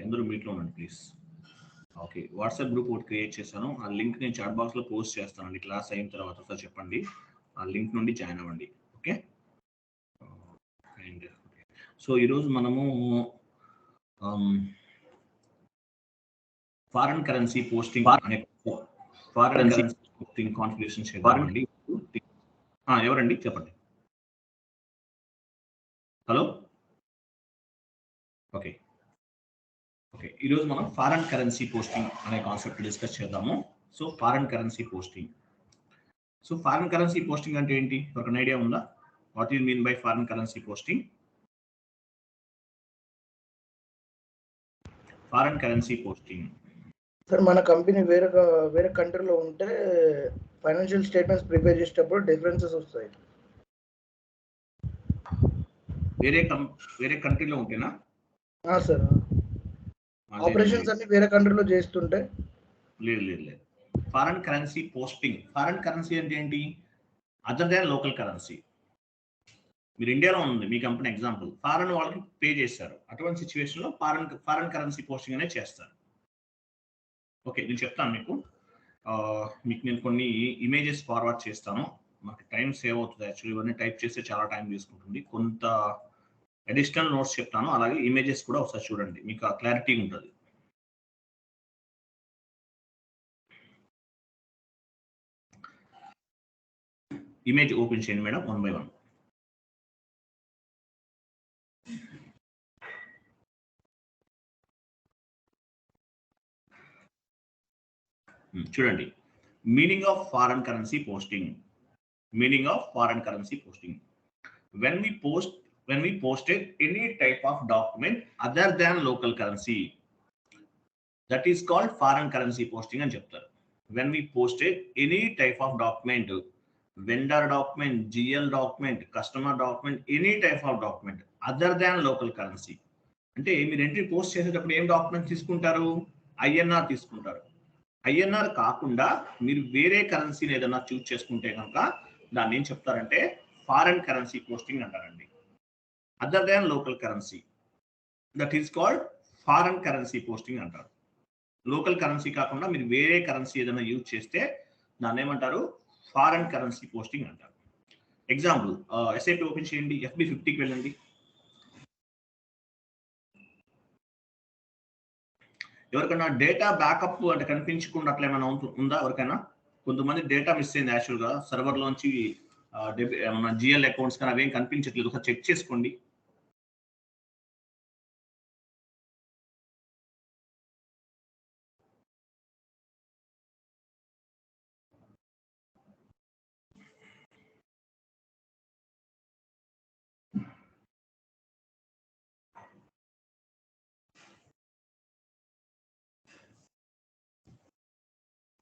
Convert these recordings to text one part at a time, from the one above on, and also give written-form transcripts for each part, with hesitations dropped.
అందరూ మీట్లో ఉండండి ప్లీజ్. ఓకే, వాట్సాప్ గ్రూప్ ఒకటి క్రియేట్ చేశాను. ఆ లింక్ నేను చాట్ బాక్స్లో పోస్ట్ చేస్తానండి. క్లాస్ అయిన తర్వాత ఒకసారి చెప్పండి, ఆ లింక్ నుండి జాయిన్ అవ్వండి. ఓకే. అండ్ సో ఈరోజు మనము ఫారెన్ కరెన్సీ పోస్టింగ్ అనే ఫారెన్ కరెన్సీ పోస్టింగ్ కాన్ఫిగరేషన్ చేద్దామండి. ఎవరండి చెప్పండి. హలో. ఓకే ఓకే ఈరోజు మనం ఫారెన్ కరెన్సీ పోస్టింగ్ అనే కాన్సెప్ట్ డిస్కస్ చేద్దాము. So foreign currency posting. So foreign currency posting అంటే ఏంటి, ఒక ఐడియా ఉందా? What you mean by foreign currency posting? Foreign currency posting sir, మన కంపెనీ వేరే కంట్రీలో ఉంటే ఫైనాన్షియల్ స్టేట్మెంట్స్ ప్రిపేర్ చేసేటప్పుడు డిఫరెన్సెస్ వస్తాయి. వేరే కంట్రీలో ఉంటేనా సార్? ఆపరేషన్స్ అన్ని వేరే కంట్రీలో చేస్తుంటే లేదు. Foreign currency posting, foreign currency అంటే ఏంటి? Other than local currency. మీరు ఇండియాలో ఉంది మీ కంపెనీ, ఎగ్జాంపుల్ ఫారెన్ వాళ్ళకి పే చేశారు. అటువంటి సిచ్యువేషన్ లో ఫారెన్ కరెన్సీ పోస్టింగ్ అనేది చేస్తారు. ఓకే, నేను చెప్తాను మీకు నేను కొన్ని ఇమేజెస్ ఫార్వర్డ్ చేస్తాను. మాకు టైం సేవ్ అవుతుంది. యాక్చువల్లీ ఇవన్నీ టైప్ చేస్తే చాలా టైం తీసుకుంటుంది. కొంత అడిషనల్ నోట్స్ చెప్తాను, అలాగే ఇమేజెస్ కూడా ఒకసారి చూడండి, మీకు ఆ క్లారిటీ ఉంటుంది. ఇమేజ్ ఓపెన్ చేయండి మేడం, 1 by 1. చూడండి, meaning of foreign currency posting. Meaning of foreign currency posting: when we posted any type of document other than local currency, that is called foreign currency posting అని చెప్తారు. when we posted any type of document, vendor document, GL document, customer document, any type of document other than local currency, అంటే మీరు entry post చేసేటప్పుడు ఏం document తీసుకుంటారు? INR తీసుకుంటారు. INR కాకుండా మీరు వేరే కరెన్సీని ఏదైనా చూస్ చేసుకుంటే కనుక దాన్ని ఏం చెప్తారంటే ఫారెన్ కరెన్సీ పోస్టింగ్ అంటారండి. Other than local currency, that is called foreign currency posting అంటారు. లోకల్ కరెన్సీ కాకుండా మీరు వేరే కరెన్సీ ఏదైనా యూజ్ చేస్తే దాన్ని ఏమంటారు? ఫారెన్ కరెన్సీ పోస్టింగ్ అంటారు. ఎగ్జాంపుల్, SAP ఓపెన్ చేయండి, FB50కి వెళ్ళండి. ఎవరికైనా డేటా బ్యాకప్ అంటే కనిపించకుండా అట్లా ఏమైనా ఉందా ఎవరికైనా? కొంతమంది డేటా మిస్ అయింది యాక్చువల్గా సర్వర్లోంచి, మన GL అకౌంట్స్ కానీ అవేం కనిపించట్లేదు, ఒకసారి చెక్ చేసుకోండి.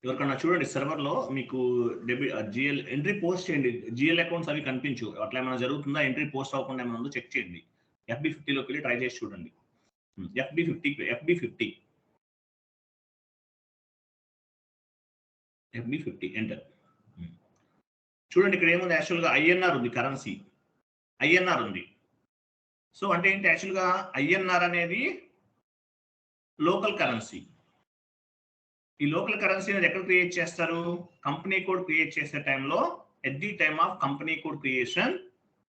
ఎవరికన్నా చూడండి సర్వర్లో మీకు GL ఎంట్రీ పోస్ట్ చేయండి, GL అకౌంట్స్ అవి కనిపించు, అట్లా ఏమైనా జరుగుతుందా? ఎంట్రీ పోస్ట్ అవ్వకుండా ఏమైనా ఉందో చెక్ చేయండి. FB50లోకి వెళ్ళి ట్రై చేసి చూడండి. FB50 enter. చూడండి, ఇక్కడ ఏముంది? యాక్చువల్గా INR ఉంది, కరెన్సీ INR ఉంది. సో అంటే ఏంటి? యాక్చువల్గా INR అనేది లోకల్ కరెన్సీ. ఈ లోకల్ కరెన్సీ అనేది ఎక్కడ క్రియేట్ చేస్తారు? కంపెనీ కోడ్ క్రియేట్ చేసే టైంలో, at the time of company code creation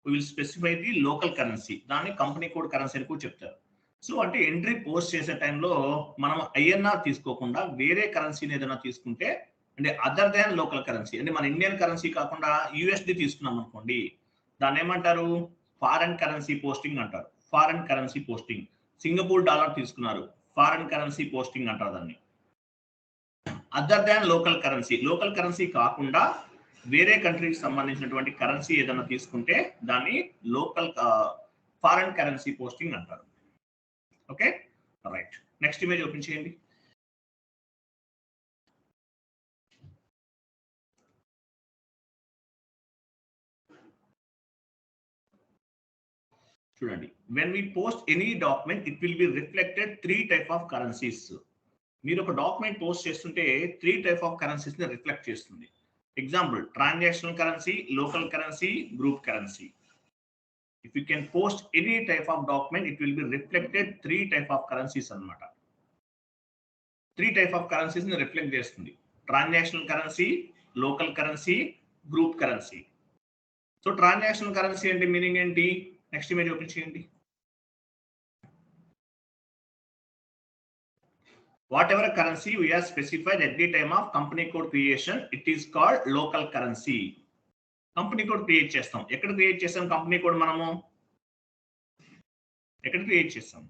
we will specify the local currency. దాన్ని కంపెనీ కోడ్ కరెన్సీ అని కూడా చెప్తారు. సో అంటే ఎంట్రీ పోస్ట్ చేసే టైంలో మనం INR తీసుకోకుండా వేరే కరెన్సీని ఏదైనా తీసుకుంటే, అంటే అదర్ దాన్ లోకల్ కరెన్సీ, అంటే మన ఇండియన్ కరెన్సీ కాకుండా USD తీసుకున్నాం అనుకోండి, దాన్ని ఏమంటారు? ఫారెన్ కరెన్సీ పోస్టింగ్ అంటారు. Foreign currency posting. Singapore dollar తీసుకున్నారు, ఫారెన్ కరెన్సీ పోస్టింగ్ అంటారు దాన్ని. Other than local currency, local currency కాకుండా వేరే కంట్రీకి సంబంధించినటువంటి కరెన్సీ ఏదైనా తీసుకుంటే దాన్ని లోకల్ ఫారెన్ కరెన్సీ పోస్టింగ్ అంటారు. Okay, right. Next image open చేయండి. చూడండి, when we post any document it will be reflected 3 type of currencies. మీరు ఒక డాక్యుమెంట్ పోస్ట్ చేస్తుంటే 3 టైప్ ఆఫ్ కరెన్సీస్ ని రిఫ్లెక్ట్ చేస్తుంది. Example, transactional currency, local currency, group currency. If you can post any type of document, it will be reflected 3 type of currencies అన్నమాట. 3 type of currencies ని reflect చేస్తుంది. Transactional currency, local currency, group currency. So transactional currency అంటే meaning ఏంటి? Next image open చేయండి. Whatever currency we have specified at the time of company code creation, it is called local currency. Company code create చేస్తాం. ఎక్కడ create చేస్తాం company code? మనము ఎక్కడ create చేస్తాం?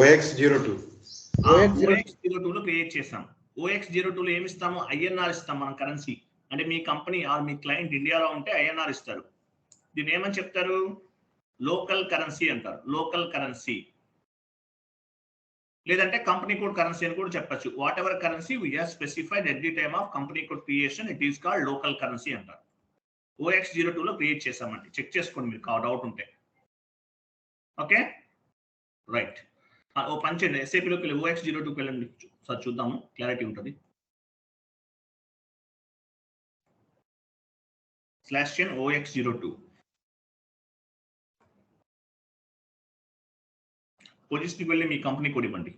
OX02 లో క్రియేట్ చేస్తాం. OX02 లో ఏమి ఇస్తాము? INR ఇస్తాం మనం కరెన్సీ. అంటే మీ కంపెనీ ఆర్ మీ క్లయింట్ ఇండియాలో ఉంటే INR ఇస్తారు. దీన్ని ఏమని చెప్తారు? లోకల్ కరెన్సీ అంటారు. లోకల్ కరెన్సీ లేదంటే కంపెనీ కోడ్ కరెన్సీ అని కూడా చెప్పచ్చు. What ever currency we have specified at the time of company code creation, it is called local currency అంటారు. OX02 లో క్రియేట్ చేసామంటే చెక్ చేసుకోండి మీకు డౌట్ ఉంటే. Okay right. ఓ పంచండి, ఎస్ఏపీలోకి వెళ్ళి OX02కి వెళ్ళండి, సార్ చూద్దాము, క్లారిటీ ఉంటుంది. /n OX02 పొజిషన్కి వెళ్ళి మీ కంపెనీ కోడ్ ఇవ్వండి.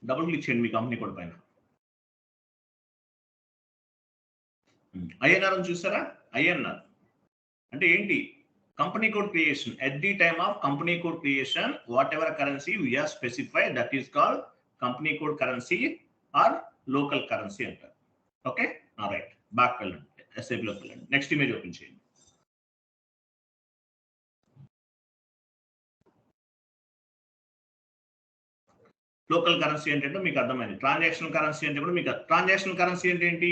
డబుల్ క్లిక్ చేయండి మీ కంపెనీ కోడ్ పైన. INR అని చూసారా? INR అంటే ఏంటి? Company code creation. At the time of company code creation, whatever currency we have specified, that is called company code currency or local currency అంటారు. Okay right. Back వెళ్ళండి, ఎస్ఏపీలోకి వెళ్ళండి. Next image open చేయండి. Local currency అంటే మీకు అర్థమైంది. Transactional currency అంటే కూడా మీకు ట్రాన్సాక్షనల్ కరెన్సీ అంటే ఏంటి?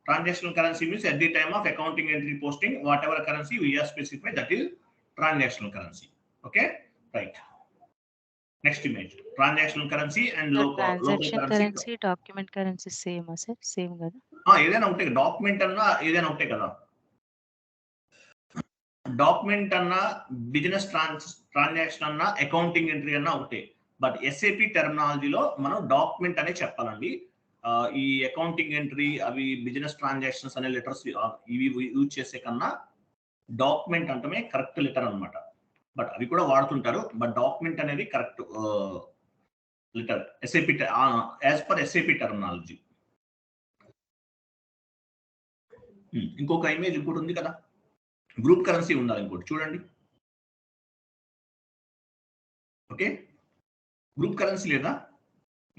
Transactional currency means at the time of accounting entry posting, whatever currency we have specified, that is transactional currency. Okay, right. Next image. Transactional currency and transaction currency, document currency same sir, same kada. ఏదైనా ఒకటే. Document అన్నా ఏదైనా ఒకటే కదా. Document అన్నా, business transaction అన్నా, accounting entry అన్నా ఒకటే. బట్ ఎస్ఏపి టెర్మినాలజీలో మనం డాక్యుమెంట్ అనే చెప్పాలండి. ఈ అకౌంటింగ్ ఎంట్రీ, అవి బిజినెస్ ట్రాన్సాక్షన్స్ అనే లెటర్స్ ఇవి యూజ్ చేసే కన్నా డాక్యుమెంట్ అంటమే కరెక్ట్ లెటర్ అనమాట. బట్ అవి కూడా వాడుతుంటారు, బట్ డాక్యుమెంట్ అనేది correct letter SAP as per SAP terminology. ఇంకొక ఇమేజ్ ఇంకోటి ఉంది కదా, గ్రూప్ కరెన్సీ ఉండాలి ఇంకోటి చూడండి. ఓకే, గ్రూప్ కరెన్సీ లేదా?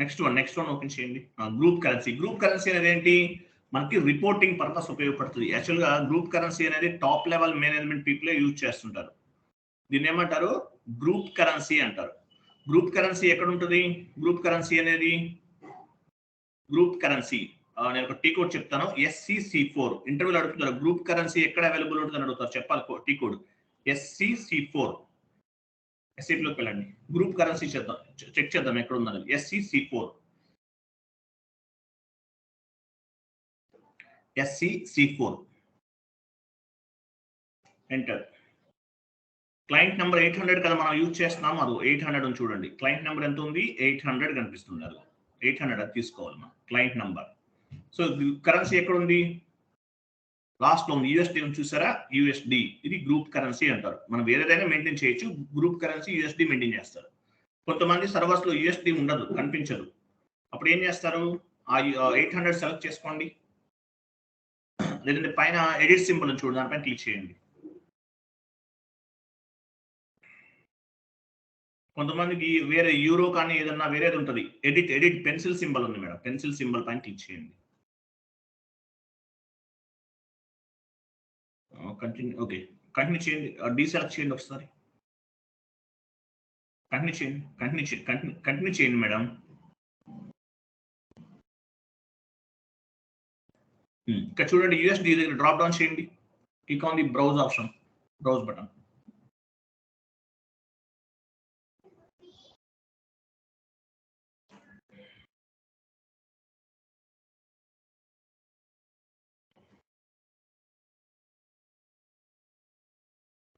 నెక్స్ట్ వన్ ఓపెన్ చేయండి. Group currency. గ్రూప్ కరెన్సీ అనేది ఏంటి? మనకి రిపోర్టింగ్ పర్పస్ ఉపయోగపడుతుంది. యాక్చువల్గా గ్రూప్ కరెన్సీ అనేది top level management people use చేస్తుంటారు. దీన్ని ఏమంటారు? గ్రూప్ కరెన్సీ అంటారు. గ్రూప్ కరెన్సీ ఎక్కడ ఉంటుంది? గ్రూప్ కరెన్సీ అనేది గ్రూప్ కరెన్సీ నేను ఒక టీ కోడ్ చెప్తాను. SCC4 ఇంటర్వ్యూలో అడుగుతున్నారు. గ్రూప్ కరెన్సీ ఎక్కడ అవైలబుల్ ఉంటుందని అడుగుతారు. చెప్పాలి టీ కోడ్ SCC4. ఎస్ఏపీలోకి వెళ్ళండి. గ్రూప్ కరెన్సీ చేద్దాం, చెక్ చేద్దాం ఎక్కడ ఉందని. SCC4 enter. క్లయింట్ నెంబర్ 800 కదా మనం యూజ్ చేస్తున్నాము. అది 800 అని చూడండి. క్లయింట్ నెంబర్ ఎంత ఉంది? 800 కనిపిస్తుంది. అది 800 అది తీసుకోవాలి మనం క్లయింట్ నెంబర్. సో కరెన్సీ ఎక్కడ ఉంది? లాస్ట్ లో ఉంది. USD చూసారా? USD. ఇది గ్రూప్ కరెన్సీ అంటారు. మనం వేరేదైనా మెయింటైన్ చేయొచ్చు. గ్రూప్ కరెన్సీ USD మెయింటైన్ చేస్తారు. కొంతమంది సర్వర్స్ లో USD ఉండదు, కనిపించదు. అప్పుడు ఏం చేస్తారు? ఆ 800 సెలెక్ట్ చేసుకోండి. లేదంటే పైన ఎడిట్ సింబల్ చూడండి, దానిపైన క్లిక్ చేయండి. కొంతమందికి వేరే యూరో కానీ ఏదన్నా వేరేది ఉంటుంది. ఎడిట్ పెన్సిల్ సింబల్ ఉంది మేడం. పెన్సిల్ సింబల్ పైన క్లిక్ చేయండి. కంటిన్యూ. ఓకే, కంటిన్యూ చేయండి. డీసెలెక్ట్ చేయండి ఒకసారి. కంటిన్యూ చేయండి మేడం. ఇక్కడ చూడండి, USD దగ్గర డ్రాప్ డౌన్ చేయండి. Click on the browse option, browse button.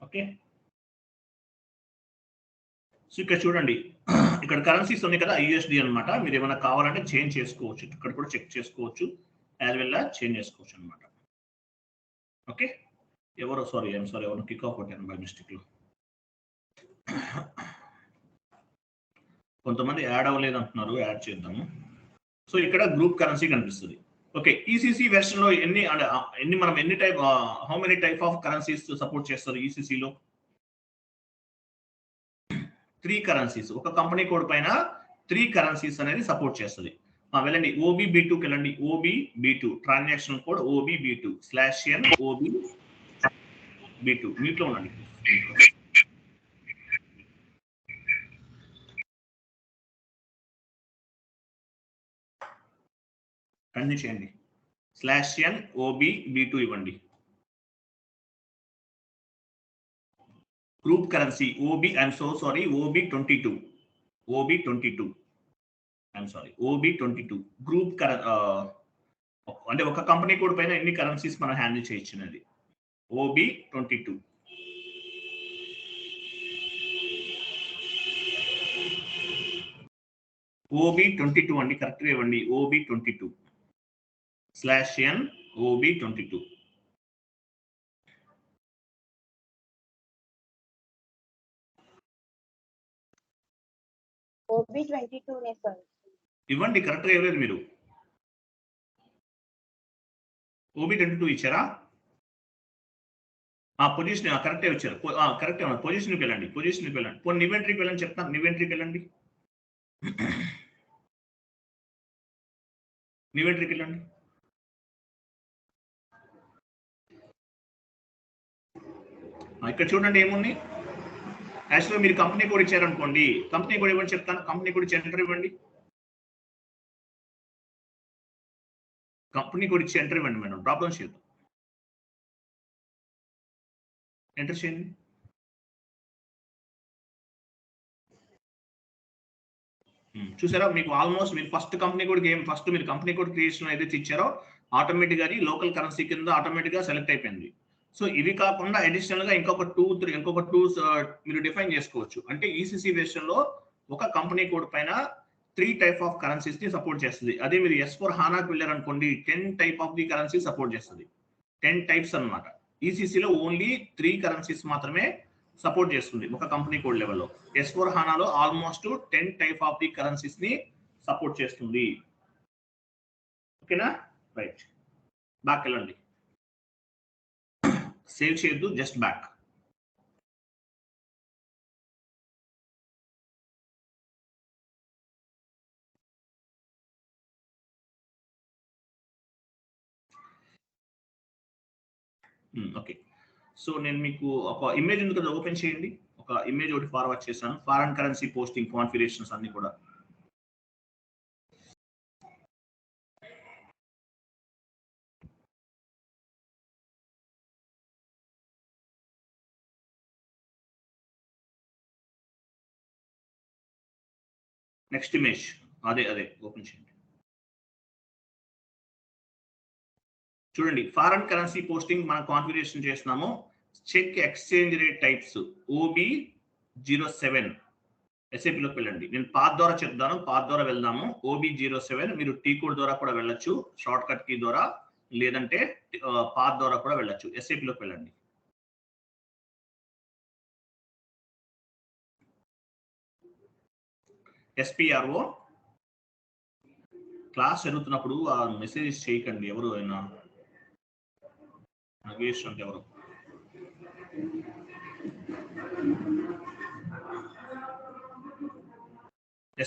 Okay, so ఇక్కడ చూడండి, ఇక్కడ కరెన్సీస్ ఉన్నాయి కదా, యూఎస్డి అన్నమాట. మీరు ఏమైనా కావాలంటే చేంజ్ చేసుకోవచ్చు, ఇక్కడ కూడా చెక్ చేసుకోవచ్చు, యాజ్ వెల్ గా చేంజ్ చేసుకోవచ్చు అనమాట. ఓకే, ఎవరో సారీ ఐఎమ్ సారీ, ఎవరు కిక్ ఆఫ్ కొట్టాను బై మిస్టేక్ లో. కొంతమంది యాడ్ అవ్వలేదు అంటున్నారు, యాడ్ చేద్దాము. సో ఇక్కడ గ్రూప్ కరెన్సీ కనిపిస్తుంది. ఓకే, ఈసీసీ వెర్షన్ లో ఎన్ని type, how many type of currencies support చేస్తారు ఈసీసీలో? 3 కరెన్సీస్. ఒక కంపెనీ కోడ్ పైన 3 కరెన్సీస్ అనేది సపోర్ట్ చేస్తుంది. వెళ్ళండి OBB2కి వెళ్ళండి. OBB2 transaction code OBB2/N OBB2 మీట్లో ఉండండి. కంటిన్యూ చేయండి. /N OBB2 ఇవ్వండి. Group currency I'm so sorry, OB22 I'm sorry, OB22 group అంటే ఒక కంపెనీ కోడ్ పైన ఎన్ని కరెన్సీస్ మనం హ్యాండిల్ చేయొచ్చు అనేది. OB22 అండి, కరెక్ట్ గా ఇవ్వండి. OB22/N OB22. OB22 నే సార్. ఇవ్వండి, కరెక్ట్ గా ఇవ్వలేదు మీరు. OB22 ఇచ్చారా? పొజిషన్ కరెక్టే వచ్చారు, కరెక్టే ఉన్నారు. పొజిషన్కి వెళ్ళండి. పోనీ ఇన్వెంటరీకి వెళ్ళండి, చెప్తాను. ఇన్వెంటరీకి వెళ్ళండి. ఇక్కడ చూడండి ఏముంది. యాక్చువల్గా మీరు కంపెనీ కోడ్ ఇచ్చారనుకోండి, కంపెనీ కోడ్ ఇవ్వండి చెప్తాను. కంపెనీ కోడ్ ఇచ్చి ఎంటర్ ఇవ్వండి. కంపెనీ కోడ్ ఇచ్చి ఎంటర్ ఇవ్వండి మేడం. డ్రాప్ డౌన్ చేద్దాం, ఎంటర్ చేయండి. చూసారా, మీకు ఆల్మోస్ట్ మీరు ఫస్ట్ కంపెనీ కోడ్ మీరు కంపెనీ కోడ్ క్రియేషన్ ఏదైతే ఇచ్చారో ఆటోమేటిక్ గా లోకల్ కరెన్సీ కింద ఆటోమేటిక్ గా సెలెక్ట్ అయిపోయింది. సో ఇవి కాకుండా అడిషనల్ గా ఇంకొక టూ మీరు డిఫైన్ చేసుకోవచ్చు. అంటే ఈసీసీ వెర్షన్ లో ఒక కంపెనీ కోడ్ పైన 3 టైప్ ఆఫ్ కరెన్సీస్ ని సపోర్ట్ చేస్తుంది. అదే మీరు S/4HANAకి వెళ్ళారనుకోండి 10 type of the currency support చేస్తుంది. 10 టైప్స్ అనమాట. ఈసీసీలో ఓన్లీ 3 కరెన్సీస్ మాత్రమే సపోర్ట్ చేస్తుంది ఒక కంపెనీ కోడ్ లెవెల్లో. S/4HANAలో almost 10 type of the currencies ని సపోర్ట్ చేస్తుంది. ఓకేనా, రైట్. బ్యాక్ వెళ్ళండి, సేవ్ చేయొద్దు, జస్ట్ బ్యాక్. ఓకే, సో నేను మీకు ఒక ఇమేజ్ ఉంది కదా, ఓపెన్ చేయండి. ఒక ఇమేజ్ ఒకటి ఫార్వర్డ్ చేశాను. ఫారెన్ కరెన్సీ పోస్టింగ్ కాన్ఫిగరేషన్స్ అన్ని కూడా. నెక్స్ట్ ఇమేజ్ అదే ఓపెన్ చేయండి. చూడండి, ఫారెన్ కరెన్సీ పోస్టింగ్ మనం కాన్ఫిగరేషన్ చేస్తున్నాము. Check exchange rate types OB07 SAPలోకి వెళ్ళండి. నేను పాత్ ద్వారా చెప్తాను, పాత్ ద్వారా వెళ్దాము. OB07 మీరు టీ కోడ్ ద్వారా కూడా వెళ్ళొచ్చు, షార్ట్ కట్ కీ ద్వారా, లేదంటే పాత్ ద్వారా కూడా వెళ్ళొచ్చు. SAPలోకి వెళ్ళండి. SPRO క్లాస్ జరుగుతున్నప్పుడు ఆ మెసేజ్ చేయకండి ఎవరు అయినా. నగేష్ అంటే ఎవరు?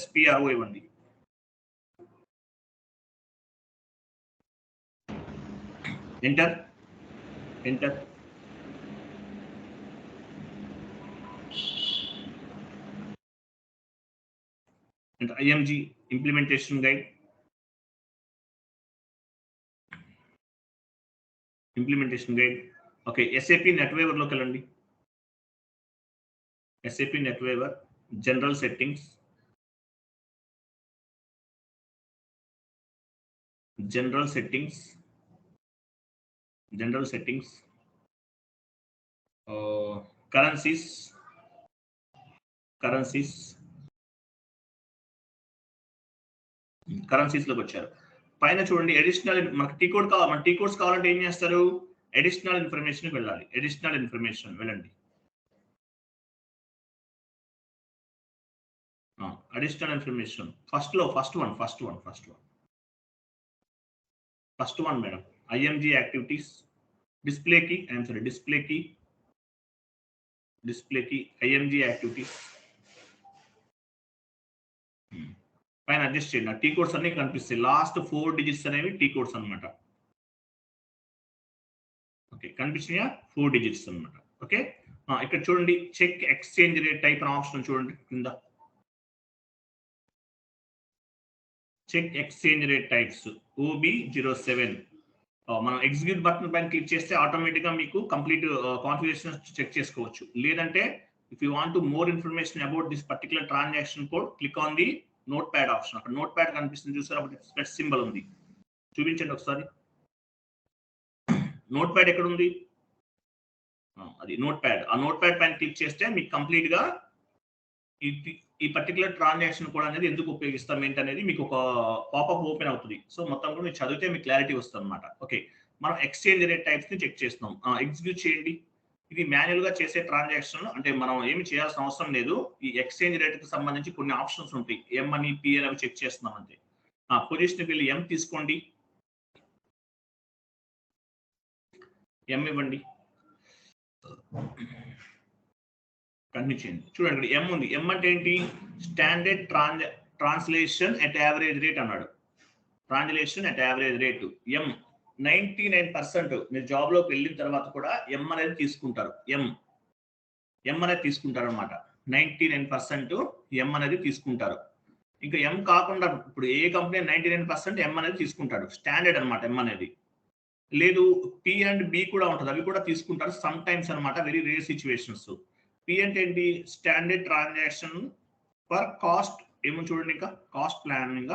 SPRO ఇవ్వండి. Enter. and IMG implementation guide. Okay, SAP NetWeaver లోకి వెళ్ళండి. SAP NetWeaver general settings. Currencies. కరెన్సీస్లోకి వచ్చారు. పైన చూడండి అడిషనల్, మనకి టీ కోడ్ కావాలి. మన టీ కోడ్స్ కావాలంటే ఏం చేస్తారు? అడిషనల్ ఇన్ఫర్మేషన్ వెళ్ళాలి. అడిషనల్ ఇన్ఫర్మేషన్ వెళ్ళండి. Additional information first one madam. IMG activities display కి IMG యాక్టివిటీస్ పైన అడ్జస్ట్ చేయండి. టీ కోడ్స్ అన్ని కనిపిస్తాయి. లాస్ట్ 4 డిజిట్స్ అనేవి టీ కోడ్స్ అనమాట. ఓకే, కనిపిస్తున్నాయా? 4 డిజిట్స్ అనమాట. ఓకే, ఇక్కడ చూడండి చెక్ ఎక్స్చేంజ్ రేట్ టైప్ అనే ఆప్షన్ చూడండి కింద. Check exchange rate types OB07. మనం ఎగ్జిక్యూట్ బటన్ పైన క్లిక్ చేస్తే ఆటోమేటిక్ గా మీకు కంప్లీట్ కాన్ఫిగరేషన్ చెక్ చేసుకోవచ్చు. లేదంటే if you want more information about this particular transaction code, click on the note pad option. అక్కడ నోట్ ప్యాడ్ కనిపిస్తుంది చూసారు, అప్పుడు ప్లస్ సింబల్ ఉంది. చూపించండి ఒకసారి. నోట్ ప్యాడ్ ఎక్కడ ఉంది? అది నోట్ ప్యాడ్. ఆ నోట్ ప్యాడ్ పైన క్లిక్ చేస్తే మీకు కంప్లీట్ గా ఈ పర్టికులర్ ట్రాన్సాక్షన్ కూడా అనేది ఎందుకు ఉపయోగిస్తాం ఏంటనేది మీకు ఒక పాపప్ ఓపెన్ అవుతుంది. సో మొత్తం కూడా మీరు చదివితే మీకు క్లారిటీ వస్తుంది అనమాట. ఓకే, మనం ఎక్స్చేంజ్ రేట్ టైప్స్ ని చెక్ చేస్తున్నాం. ఎగ్జిక్యూట్ చేయండి. ఇది మాన్యువల్ గా చేసే ట్రాన్సాక్షన్, అంటే మనం ఏమి చేయాల్సిన అవసరం లేదు. ఈ ఎక్స్చేంజ్ రేట్ కి సంబంధించి కొన్ని ఆప్షన్స్ ఉంటాయి. M అని PL అవి చెక్ చేస్తున్నాం అంతే. పొజిషన్ వెళ్ళి M తీసుకోండి. M ఇవ్వండి. కంటిన్యూ చేయండి. చూడండి ఇక్కడ M ఉంది. M అంటే ఏంటి? Standard translation at average rate అన్నాడు. Translation at average rate M 99% మీరు జాబ్ లోకి వెళ్ళిన తర్వాత కూడా M అనేది తీసుకుంటారు. M అనేది తీసుకుంటారు అనమాట. 99% M అనేది తీసుకుంటారు. ఇంకా M కాకుండా ఇప్పుడు ఏ కంపెనీ 99% M అనేది తీసుకుంటాడు. స్టాండర్డ్ అనమాట M అనేది. లేదు P అండ్ B కూడా ఉంటుంది, అవి కూడా తీసుకుంటారు సమ్ టైమ్స్ అనమాట, వెరీ రేర్ సిచ్యువేషన్స్. P అంటే ఏంటి? Standard transaction for cost. ఏమో చూడండి, ఇంకా cost planning.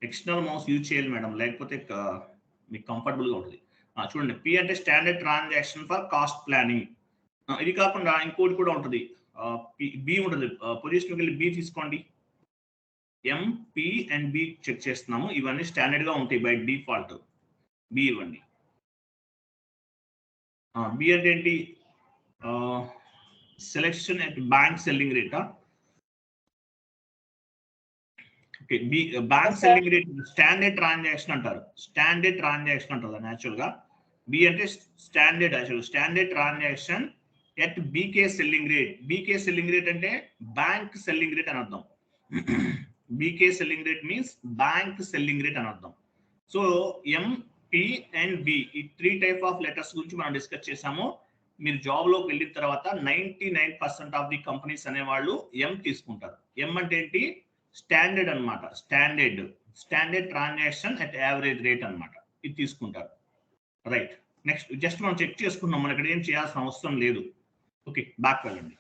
External mouse use చేయాలి మేడం, లేకపోతే మీకు కంఫర్టబుల్ గా ఉంటుంది. చూడండి, P అంటే standard transaction for cost planning. ఇది కాకుండా ఇంకోటి కూడా ఉంటుంది, B ఉంటుంది. పొజిషన్కి వెళ్ళి B తీసుకోండి. M, P and B check చేస్తున్నాము. ఇవన్నీ స్టాండర్డ్ గా ఉంటాయి బై డిఫాల్ట్. B ఇవ్వండి. B అంటే ఏంటి? సెలెక్షన్ అట్ బ్యాంక్ సెల్లింగ్ రేటా? Okay, bank selling rate standard transaction అంటారు. స్టాండర్డ్ ట్రాన్సాక్షన్ అంటారు యాక్చువల్ గా. B అంటే standard, standard transaction at BK selling rate. BK selling rate అంటే బ్యాంక్ సెల్లింగ్ రేట్ అని అర్థం. BK selling rate means bank selling rate అని అర్థం. So M, P and B ఈ 3 టైప్ ఆఫ్ లెటర్స్ గురించి మనం డిస్కస్ చేసాము. మీరు జాబ్ లోకి వెళ్ళిన తర్వాత 99% ఆఫ్ ది కంపెనీస్ అనేవాళ్ళు M తీసుకుంటారు. M అంటే ఏంటి? స్టాండర్డ్ అనమాట. Standard transaction at average rate అనమాట, ఇది తీసుకుంటారు. రైట్, నెక్స్ట్ జస్ట్ మనం చెక్ చేసుకున్నాం, మనం ఇక్కడ ఏం చేయాల్సిన అవసరం లేదు. ఓకే, బ్యాక్ వెళ్ళండి.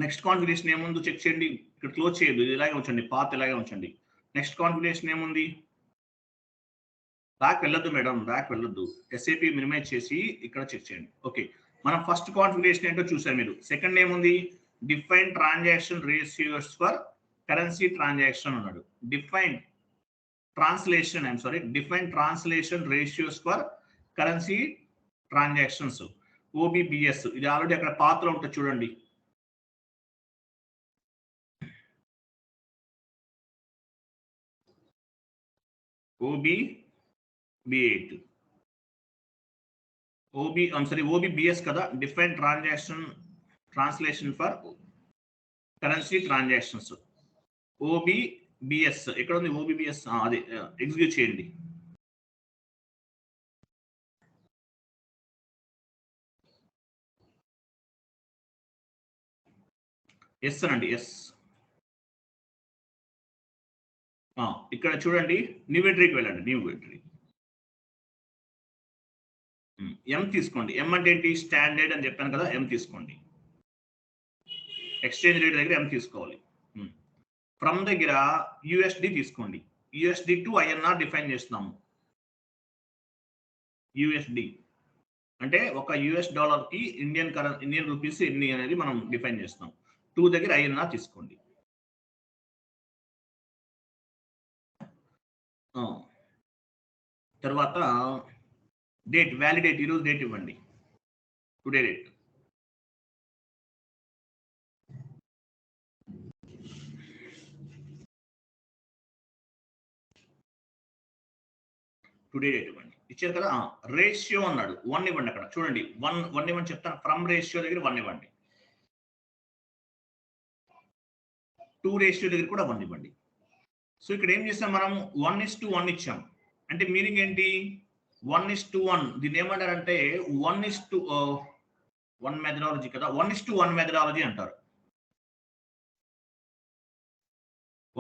నెక్స్ట్ కాన్ఫిగరేషన్ ఏముందో చెక్ చేయండి. ఇక్కడ క్లోజ్ చేయదు, ఇది ఇలాగే ఉంచండి, పాత్ ఇలాగే ఉంచండి. నెక్స్ట్ కాన్ఫిగరేషన్ ఏముంది? బ్యాక్ వెళ్ళొద్దు మేడం, బ్యాక్ వెళ్ళొద్దు. SAP మినిమైజ్ చేసి ఇక్కడ చెక్ చేయండి. ఓకే, మనం ఫస్ట్ కాన్ఫిగరేషన్ ఏంటో చూసాం మీరు. సెకండ్ ఏముంది? Define transaction ratios for currency transaction అన్నాడు. Define translation ratios for currency transactions OBBS. ఇది ఆల్రెడీ అక్కడ పాత్ర ఉంటుంది చూడండి. OBB8 OBBS కదా, define translation for currency transactions. OBBS ఎక్కడ ఉంది? OBBS అదే, ఎగ్జిక్యూట్ చేయండి. ఎస్ అనండి, ఎస్. ఇక్కడ చూడండి, న్యూ ఎంట్రీకి వెళ్ళండి. న్యూ ఎంట్రీ M తీసుకోండి. M అంటే ఏంటి? స్టాండర్డ్ అని చెప్పాను కదా, M తీసుకోండి. ఎక్స్చేంజ్ రేట్ దగ్గర M తీసుకోవాలి. ఫ్రమ్ దగ్గర USD తీసుకోండి. యుఎస్డి టు ఐఎన్ఆర్ డిఫైన్ చేస్తున్నాము. యుఎస్డి అంటే ఒక యుఎస్ డాలర్ కి ఇండియన్ రూపీస్ ఎన్ని అనేది మనం డిఫైన్ చేస్తాం. 2 దగ్గర ఐఎన్ఆర్ తీసుకోండి. తర్వాత డేట్, వ్యాలిడేట్, ఈరోజు డేట్ ఇవ్వండి. Today date. టుడే డేట్ ఇవ్వండి. ఇచ్చారు కదా. రేషియో అన్నాడు, 1 ఇవ్వండి. అక్కడ చూడండి, 1 ఇవ్వండి చెప్తాను. ఫ్రమ్ రేషియో దగ్గర 1 ఇవ్వండి. 2 రేషియో దగ్గర కూడా 1 ఇవ్వండి. సో ఇక్కడ ఏం చేస్తాం మనం, 1:1 ఇచ్చాం. అంటే మీనింగ్ ఏంటి, 1:1. దీన్ని ఏమంటారంటే 1:1 మెథడాలజీ కదా, 1:1 మెథడాలజీ అంటారు.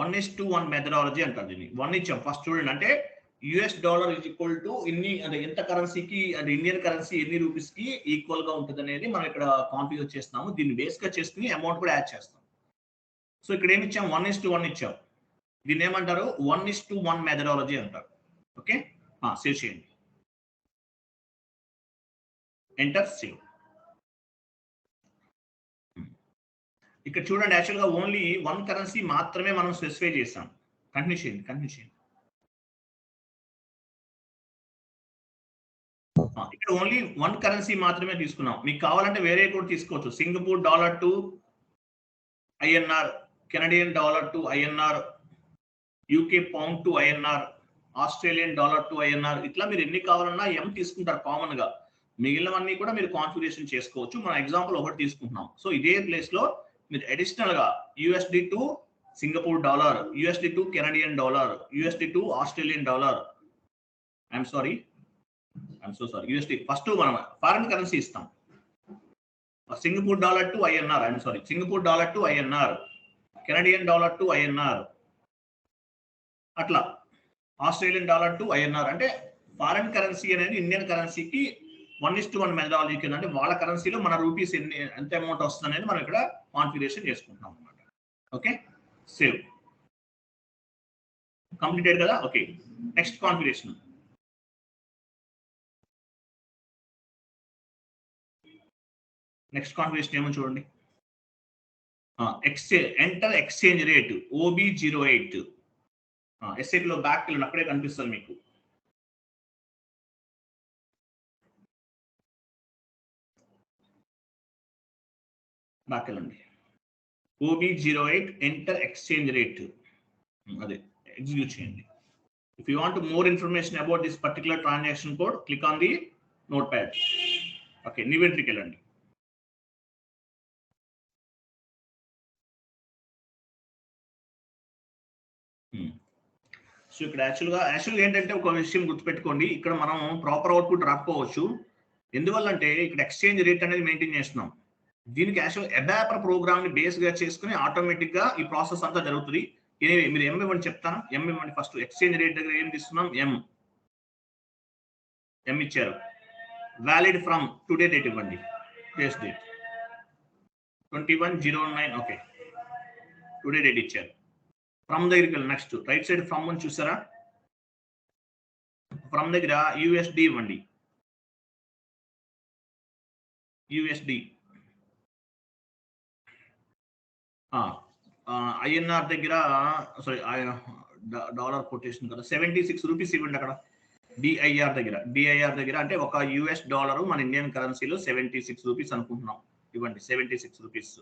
1:1 మెథడాలజీ అంటారు దీన్ని. 1 ఇచ్చాం ఫస్ట్. చూడండి, అంటే US dollar is equal to ఇన్ని, అంటే ఎంత కరెన్సీకి, అంటే ఇండియన్ కరెన్సీ ఎన్ని రూపీస్ కి ఈక్వల్ గా ఉంటుంది అనేది మనం ఇక్కడ కాన్ఫిగర్ చేస్తున్నాము. దీన్ని బేస్ గా చేసుకుని అమౌంట్ కూడా యాడ్ చేస్తాం. సో ఇక్కడ ఏమి ఇచ్చాం, 1:1 ఇచ్చాం. దీన్ని ఏమంటారు, 1:1 మెథడాలజీ అంటారు. ఓకే, సేవ్ చేయండి. Enter, save. ఇక్కడ చూడండి, యాక్చువల్గా ఓన్లీ 1 కరెన్సీ మాత్రమే మనం స్పెసిఫై చేస్తాం. కంటిన్యూ చేయండి. ఇక్కడ ఓన్లీ 1 కరెన్సీ మాత్రమే తీసుకున్నాం. మీకు కావాలంటే వేరే కూడా తీసుకోవచ్చు. Singapore dollar to INR, Canadian dollar to INR, UK pound to INR, Australian dollar to INR, ఇట్లా మీరు ఎన్ని కావాలన్నా ఎం తీసుకుంటారు కామన్ గా. మిగిలినవన్నీ కూడా మీరు కాన్ఫిగరేషన్ చేసుకోవచ్చు. మన ఎగ్జాంపుల్ ఒకటి తీసుకుంటున్నాం. సో ఇదే ప్లేస్ లో మీరు అడిషనల్ గా USD to Singapore dollar, USD to Canadian dollar, USD to Australian dollar, I'm so sorry, USD first మనం ఫారిన్ కరెన్సీ ఇస్తాం. Singapore dollar to INR, Singapore dollar to INR, Canadian dollar to INR, అట్లా Australian dollar to INR. అంటే foreign currency అనేది Indian కరెన్సీకి 1:1 methodology కింద, అంటే వాళ్ళ కరెన్సీలో మన రూపీస్ ఎంత అమౌంట్ వస్తుంది అనేది మనం ఇక్కడ కాన్ఫిగరేషన్ చేసుకుంటున్నాం అనమాట. Okay, save. కంప్లీటెడ్ కదా. Okay, next configuration. ఏమో చూడండి. Enter exchange rate OB08. SAP లో బ్యాక్ వెళ్ళండి, అక్కడే కనిపిస్తుంది మీకు. బ్యాక్ వెళ్ళండి. OB08 ఎంటర్ ఎక్స్చేంజ్ రేట్, అదే ఎగ్జిక్యూట్ చేయండి. If you want more information about this particular transaction code, click on the note pad. Okay, new ఎంట్రీకి వెళ్ళండి. సో ఇక్కడ యాక్చువల్గా ఏంటంటే ఒక విషయం గుర్తుపెట్టుకోండి, ఇక్కడ మనం ప్రాపర్ అవుట్పుట్ రాకపోవచ్చు. ఎందువల్లంటే ఇక్కడ ఎక్స్చేంజ్ రేట్ అనేది మెయింటైన్ చేస్తున్నాం. దీనికి యాక్చువల్ అబాపర్ ప్రోగ్రామ్ ని బేస్ గా చేసుకుని ఆటోమేటిక్ గా ఈ ప్రాసెస్ అంతా జరుగుతుంది. మీరు ఎం ఇవ్వండి చెప్తాను. ఎం ఇవ్వండి ఫస్ట్. ఎక్స్చేంజ్ రేట్ దగ్గర ఏం తీస్తున్నాం, ఎం ఇచ్చారు. వ్యాలిడ్ ఫ్రమ్ టుడే డేట్ ఇవ్వండి. Taste date 21/09. Okay, today date ఇచ్చారు. ఫ్రమ్ దగ్గరికి వెళ్ళి నెక్స్ట్ రైట్ సైడ్ ఫ్రమ్ అని చూసారా, ఫ్రమ్ దగ్గర యూఎస్డి ఇవ్వండి. యూఎస్డి ఐఎన్ఆర్ దగ్గర, సారీ డాలర్ కొటేషన్ కదా, 76 రూపీస్ ఇవ్వండి. అక్కడ డిఐఆర్ దగ్గర అంటే ఒక యుఎస్ డాలర్ మన ఇండియన్ కరెన్సీలో 76 రూపీస్ అనుకుంటున్నాం. ఇవ్వండి 76 రూపీస్.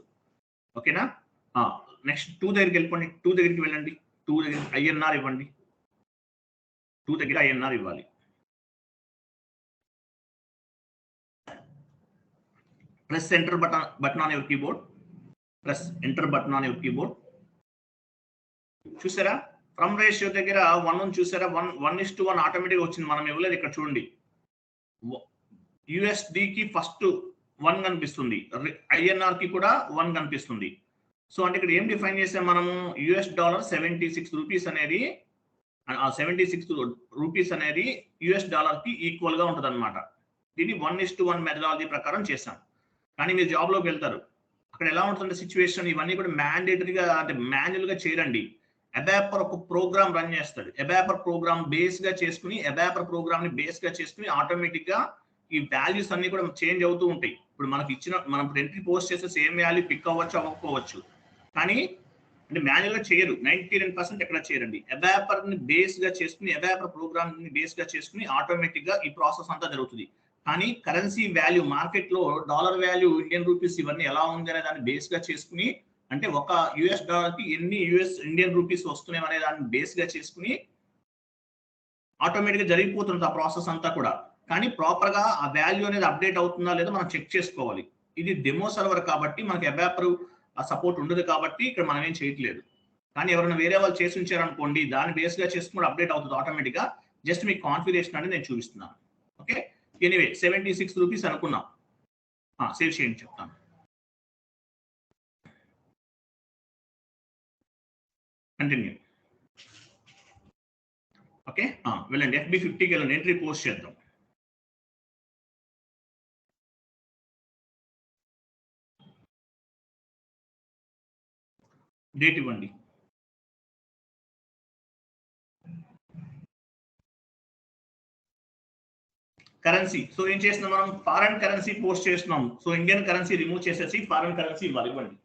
ఓకేనా. నెక్స్ట్ 2 దగ్గరికి వెళ్ళిపోండి. 2 దగ్గరికి వెళ్ళండి. 2 దగ్గర ఐఎన్ఆర్ ఇవ్వండి. 2 దగ్గర ఐఎన్ఆర్ ఇవ్వాలి. Press enter button on your keyboard. చూసారా, ఫ్రమ్ రేషియో దగ్గర 1 చూసారా, 1:1 ఆటోమేటిక్ వచ్చింది. మనం ఇవ్వలేదు. ఇక్కడ చూడండి, యుఎస్డి కి ఫస్ట్ 1 కనిపిస్తుంది, ఐఎన్ఆర్ కి కూడా 1 కనిపిస్తుంది. సో అంటే ఇక్కడ ఏం డిఫైన్ చేసాం మనము, యుఎస్ డాలర్ 76 రూపీస్ అనేది, 76 రూపీస్ అనేది యుఎస్ డాలర్ కి ఈక్వల్ గా ఉంటుంది అనమాట. దీన్ని 1:1 మెథడాలజీ ప్రకారం చేసాం. కానీ మీరు జాబ్ లోకి వెళ్తారు, అక్కడ ఎలా ఉంటుంది సిచ్యువేషన్, ఇవన్నీ కూడా మ్యాండేటరీగా, అంటే మాన్యువల్ గా చేయరండి. అబాపర్ ఒక ప్రోగ్రామ్ రన్ చేస్తాడు. అబాపర్ ప్రోగ్రామ్ బేస్ గా చేసుకుని అబాపర్ ప్రోగ్రామ్ ని బేస్ గా చేసుకుని ఆటోమేటిక్ గా ఈ వాల్యూస్ అన్ని కూడా చేంజ్ అవుతూ ఉంటాయి. ఇప్పుడు మనం ఎంట్రీ పోస్ట్ చేస్తే సేమ్ వాల్యూ పిక్ అవ్వచ్చు అవ్వకపోవచ్చు, కానీ అంటే మాన్యువల్ గా చేయరు. 99% ఎక్కడ చేయరండి. అబాపర్ ని బేస్ గా చేసుకుని అబాపర్ ప్రోగ్రామ్ ని బేస్ గా చేసుకుని ఆటోమేటిక్ గా ఈ ప్రాసెస్ అంతా జరుగుతుంది. కానీ కరెన్సీ వాల్యూ మార్కెట్ లో డాలర్ వాల్యూ, ఇండియన్ రూపీస్ ఇవన్నీ ఎలా ఉంది అనే దాన్ని బేస్ గా చేసుకుని, అంటే ఒక యుఎస్ డాలర్ కి ఎన్ని ఇండియన్ రూపీస్ వస్తున్నాయి అనే దాన్ని బేస్ గా చేసుకుని ఆటోమేటిక్ గా జరిగిపోతుంది ఆ ప్రాసెస్ అంతా కూడా. కానీ ప్రాపర్ గా ఆ వాల్యూ అనేది అప్డేట్ అవుతుందా లేదా మనం చెక్ చేసుకోవాలి. ఇది డెమో సర్వర్ కాబట్టి మనకి అబాపర్ ఆ సపోర్ట్ ఉండదు కాబట్టి ఇక్కడ మనం ఏం చేయట్లేదు. కానీ ఎవరైనా వేరే వాళ్ళు చేసి ఉంచారనుకోండి, దాన్ని బేస్ గా చేసుకుని అప్డేట్ అవుతుంది ఆటోమేటిక్ గా. జస్ట్ మీ కాన్ఫిగరేషన్ అనేది నేను చూపిస్తున్నాను. ఓకే, ఎనీవే 76 రూపీస్ అనుకున్నాం. సేవ్ చేయండి చెప్తాను. కంటిన్యూ. ఓకే, వెళ్ళండి FB50కి వెళ్ళండి, ఎంట్రీ పోస్ట్ చేద్దాం. డేట్ ఇవ్వండి. కరెన్సీ. సో ఏం చేస్తున్నాం మనం? ఫారెన్ కరెన్సీ పోస్ట్ చేస్తున్నాం. సో ఇండియన్ కరెన్సీ రిమూవ్ చేసేసి ఫారెన్ కరెన్సీ ఇవ్వాలి. ఇవ్వండి.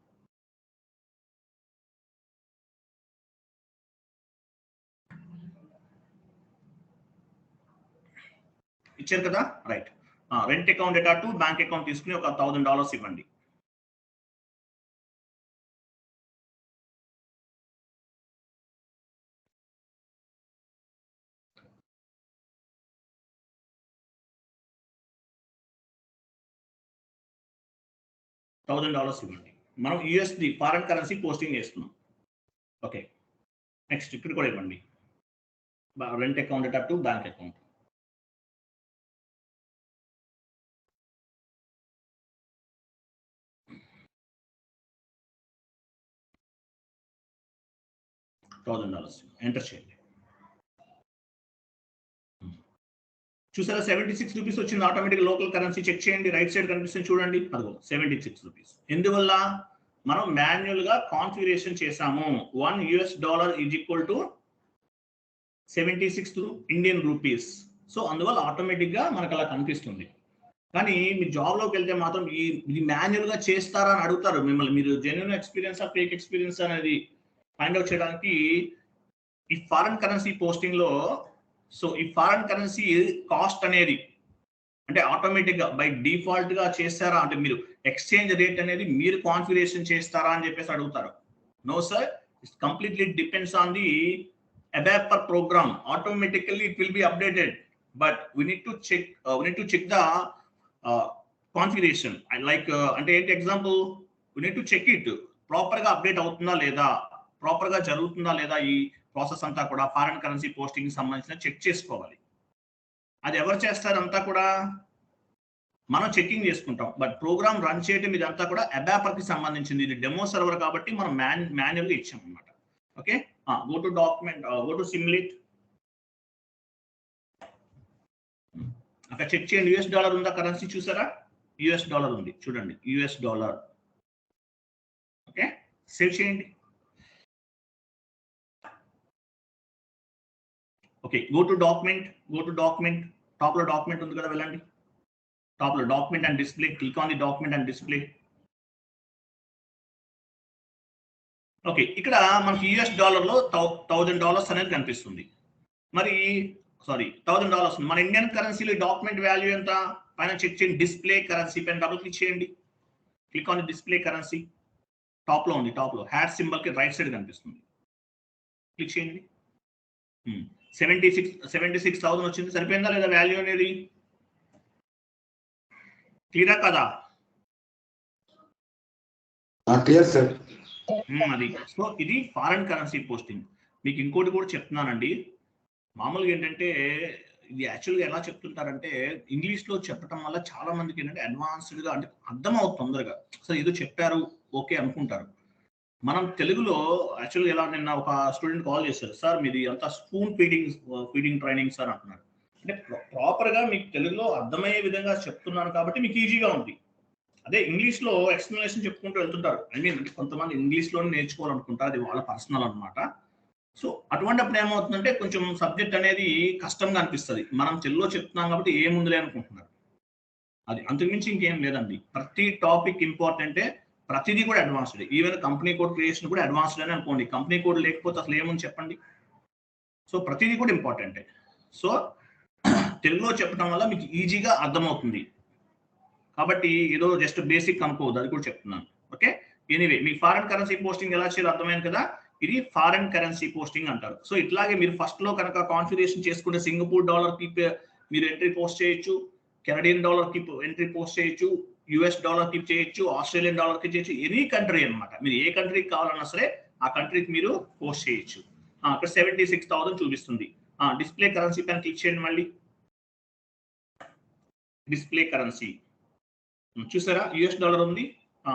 ఇచ్చారు కదా, right. Rent account data to bank account తీసుకుని ఒక $1000 ఇవ్వండి. $1000 ఇవ్వండి. మనం USD ఫారెన్ కరెన్సీ పోస్టింగ్ చేస్తున్నాం. ఓకే, నెక్స్ట్ ఇక్కడ కూడా ఇవ్వండి. Rent account data to bank account. $1000 enter చేయండి. చూసారా 76 రూపీస్ వచ్చింది ఆటోమేటిక్. లోకల్ కరెన్సీ చెక్ చేయండి, రైట్ సైడ్ కనిపిస్తుంది చూడండి, అదిగో 76 రూపీస్. ఎందువల్ల? మనం మాన్యువల్ గా కాన్ఫిగరేషన్ చేసాము. $1 is equal to 76 Indian rupees. So అందువల్ల ఆటోమేటిక్ గా మనకు అలా కనిపిస్తుంది. కానీ మీ జాబ్ లోకి వెళ్తే మాత్రం ఇది మాన్యువల్ గా చేస్తారా అని అడుగుతారు మిమ్మల్ని. మీరు జెన్యున్ ఎక్స్పీరియన్స్ ఫేక్ ఎక్స్పీరియన్స్ అనేది ఫైండ్ అవుట్ చేయడానికి ఈ ఫారెన్ కరెన్సీ పోస్టింగ్ లో, సో ఈ ఫారెన్ కరెన్సీ కాస్ట్ అనేది అంటే ఆటోమేటిక్ గా బై డిఫాల్ట్ గా చేస్తారా, అంటే మీరు ఎక్స్చేంజ్ రేట్ అనేది మీరు కాన్ఫిగరేషన్ చేస్తారా అని చెప్పేసి అడుగుతారు. No sir, it's completely depends on the ABAPer program. Automatically it will be updated, but we need to check the configuration. Like అంటే ఏంటి example, we need to check it proper గా update అవుతుందా లేదా, proper గా జరుగుతుందా లేదా, ఈ process అంతా కూడా ఫారెన్ కరెన్సీ పోస్టింగ్ సంబంధించిన చెక్ చేసుకోవాలి. అది ఎవరు చేస్తారు? అంతా కూడా మనం చెకింగ్ చేసుకుంటాం. బట్ ప్రోగ్రామ్ రన్ చేయడం ఇదంతా కూడా అబాపర్ కి సంబంధించింది. ఇది డెమో సర్వర్ కాబట్టి మనం మాన్యువల్ గా ఇచ్చాం అనమాట. Okay, go to document, go to simulate. అక్కడ చెక్ చేయండి. $US ఉందా కరెన్సీ? చూసారా, $US ఉంది చూడండి, $US. ఓకే, సేవ్ చేయండి. Okay, go to document. Top లో డాక్యుమెంట్ ఉంది కదా, వెళ్ళండి. టాప్ లో document and display, click on the document and display. Okay, ఇక్కడ మనకి $US లో $1000 అనేది కనిపిస్తుంది. మరి సారీ $1000 ఉంది. మన ఇండియన్ కరెన్సీలో డాక్యుమెంట్ వాల్యూ ఎంత? పైన చెక్ చేయండి, డిస్ప్లే కరెన్సీ పైన డబుల్ క్లిక్ చేయండి. Click on the display currency. Top లో ఉంది, టాప్ లో హ్యాష్ సింబల్ కి రైట్ సైడ్ కనిపిస్తుంది. క్లిక్ చేయండి. 76,000 వచ్చింది. సరిపోయిందా లేదా వాల్యూ అనేది? క్లియరా కదా? Clear sir. అది సో ఇది ఫారెన్ కరెన్సీ పోస్టింగ్. మీకు ఇంకోటి కూడా చెప్తున్నానండి. మామూలుగా ఏంటంటే ఇది యాక్చువల్గా ఎలా చెప్తుంటారంటే, ఇంగ్లీష్ లో చెప్పడం వల్ల చాలా మందికి ఏంటంటే అడ్వాన్స్డ్ గా అంటే అర్థం అవుతుంది తొందరగా. సో ఏదో చెప్పారు ఓకే అనుకుంటారు. మనం తెలుగులో యాక్చువల్గా ఎలా, నిన్న ఒక స్టూడెంట్ కాల్ చేశారు, సార్ మీది అంతా స్పూన్ ఫీడింగ్ ట్రైనింగ్ సార్ అంటున్నారు. అంటే ప్రాపర్ గా మీకు తెలుగులో అర్థమయ్యే విధంగా చెప్తున్నాను కాబట్టి మీకు ఈజీగా ఉంది. అదే ఇంగ్లీష్ లో ఎక్స్ప్లెనేషన్ చెప్పుకుంటూ వెళ్తుంటారు. ఐ మీన్ కొంతమంది ఇంగ్లీష్ లోనే నేర్చుకోవాలనుకుంటారు, అది వాళ్ళ పర్సనల్ అనమాట. సో అటువంటిప్పుడు ఏమవుతుందంటే కొంచెం సబ్జెక్ట్ అనేది కష్టంగా అనిపిస్తుంది. మనం తెలుగులో చెప్తున్నాం కాబట్టి ఏముందిలే అనుకుంటున్నారు. అది అంతకుమించి ఇంకేం లేదండి. ప్రతి టాపిక్ ఇంపార్టెంటే, ప్రతిదీ కూడా advanced. Even company code creation కూడా అడ్వాన్స్డ్ అని అనుకోండి. కంపెనీ కోడ్ లేకపోతే అసలు ఏముంది చెప్పండి. సో ప్రతిదీ కూడా ఇంపార్టెంటే. సో తెలుగులో చెప్పడం వల్ల మీకు ఈజీగా అర్థమవుతుంది. కాబట్టి ఏదో జస్ట్ బేసిక్ అనుకోవద్దు, అది కూడా చెప్తున్నాను. ఓకే, ఎనీవే మీకు ఫారెన్ కరెన్సీ పోస్టింగ్ ఎలా చేయాలో అర్థమైంది కదా. ఇది ఫారెన్ కరెన్సీ పోస్టింగ్ అంటారు. సో ఇట్లాగే మీరు ఫస్ట్ లో కనుక కాన్ఫిగరేషన్ చేసుకుంటే సింగపూర్ డాలర్ కి మీరు ఎంట్రీ పోస్ట్ చేయొచ్చు, కెనడియన్ డాలర్ కి ఎంట్రీ పోస్ట్ చేయొచ్చు, యుఎస్ డాలర్ కి చేయొచ్చు, ఆస్ట్రేలియన్ డాలర్ కి చేయొచ్చు, ఎనీ కంట్రీ అనమాట. మీరు ఏ కంట్రీకి కావాలన్నా సరే ఆ కంట్రీకి మీరు పోస్ట్ చేయొచ్చు. అక్కడ 76,000 చూపిస్తుంది. డిస్ప్లే కరెన్సీ పైన క్లిక్ చేయండి. మళ్ళీ డిస్ప్లే కరెన్సీ చూసారా, యుఎస్ డాలర్ ఉంది.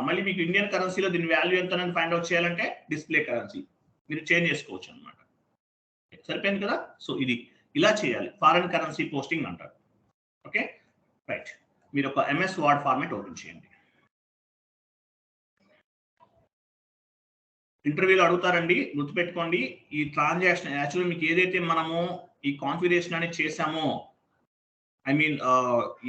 మళ్ళీ మీకు ఇండియన్ కరెన్సీలో దీని వాల్యూ ఎంత అని ఫైండ్ అవుట్ చేయాలంటే డిస్ప్లే కరెన్సీ మీరు చేంజ్ చేసుకోవచ్చు అనమాట. సరిపోయింది కదా. సో ఇది ఇలా చేయాలి, ఫారెన్ కరెన్సీ పోస్టింగ్ అంటారు. ఓకే రైట్, మీరు ఒక ఎంఎస్ వర్డ్ ఫార్మాట్ ఓపెన్ చేయండి. ఇంటర్వ్యూలో అడుగుతారండి, గుర్తుపెట్టుకోండి. ఈ ట్రాన్సాక్షన్ యాక్చువల్లీ మీకు ఏదైతే మనము ఈ కాన్ఫిగరేషన్ అనేది చేసామో, ఐ మీన్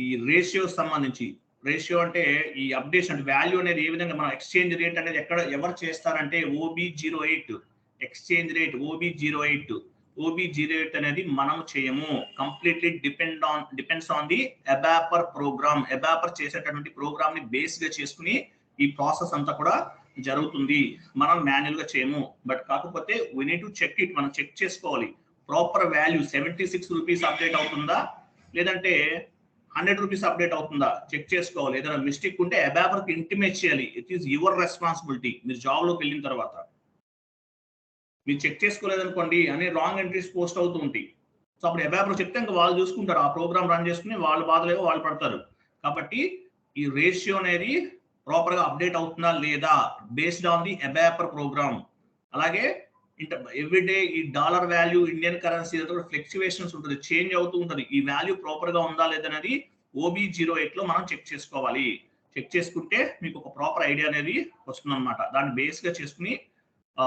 ఈ రేషియో సంబంధించి, రేషియో అంటే ఈ అప్డేషన్ అంటే వాల్యూ అనేది ఏ విధంగా మనం ఎక్స్చేంజ్ రేట్ అనేది ఎవరు చేస్తారంటే OB08 ఎక్స్చేంజ్ రేట్ OB08 అనేది మనం చేయము. Completely depends on the ABAPer program. ABAPer చేసేటటువంటి ప్రోగ్రామ్ ని బేస్ గా చేసుకుని ఈ ప్రాసెస్ అంతా కూడా జరుగుతుంది. మనం మాన్యువల్ గా చేయము. బట్ కాకపోతే we need to check it, మనం చెక్ చేసుకోవాలి. ప్రాపర్ వాల్యూ 76 రూపీస్ అప్డేట్ అవుతుందా లేదంటే 100 రూపీస్ అప్డేట్ అవుతుందా చెక్ చేసుకోవాలి. ఏదైనా మిస్టేక్ ఉంటే అబాపర్ కి ఇంటిమేట్ చేయాలి. It is your responsibility. మీరు జాబ్ లోకి వెళ్ళిన తర్వాత మీరు చెక్ చేసుకోలేదనుకోండి అనే రాంగ్ ఎంట్రీస్ పోస్ట్ అవుతూ ఉంటాయి. సో అప్పుడు అబాపర్ చెప్తే ఇంకా వాళ్ళు చూసుకుంటారు, ఆ ప్రోగ్రామ్ రన్ చేసుకుని వాళ్ళు బాధలేవో వాళ్ళు పడతారు. కాబట్టి ఈ రేషియో అనేది ప్రాపర్ గా అప్డేట్ అవుతుందా లేదా based on the ABAPer programme. అలాగే ఎవ్రీడే ఈ dollar value Indian currency fluctuations ఉంటుంది, చేంజ్ అవుతూ ఉంటుంది. ఈ వాల్యూ ప్రాపర్ గా ఉందా లేదనేది OB08 లో మనం చెక్ చేసుకోవాలి. చెక్ చేసుకుంటే మీకు ఒక ప్రాపర్ ఐడియా అనేది వస్తుంది అనమాట. దాన్ని బేస్ గా చేసుకుని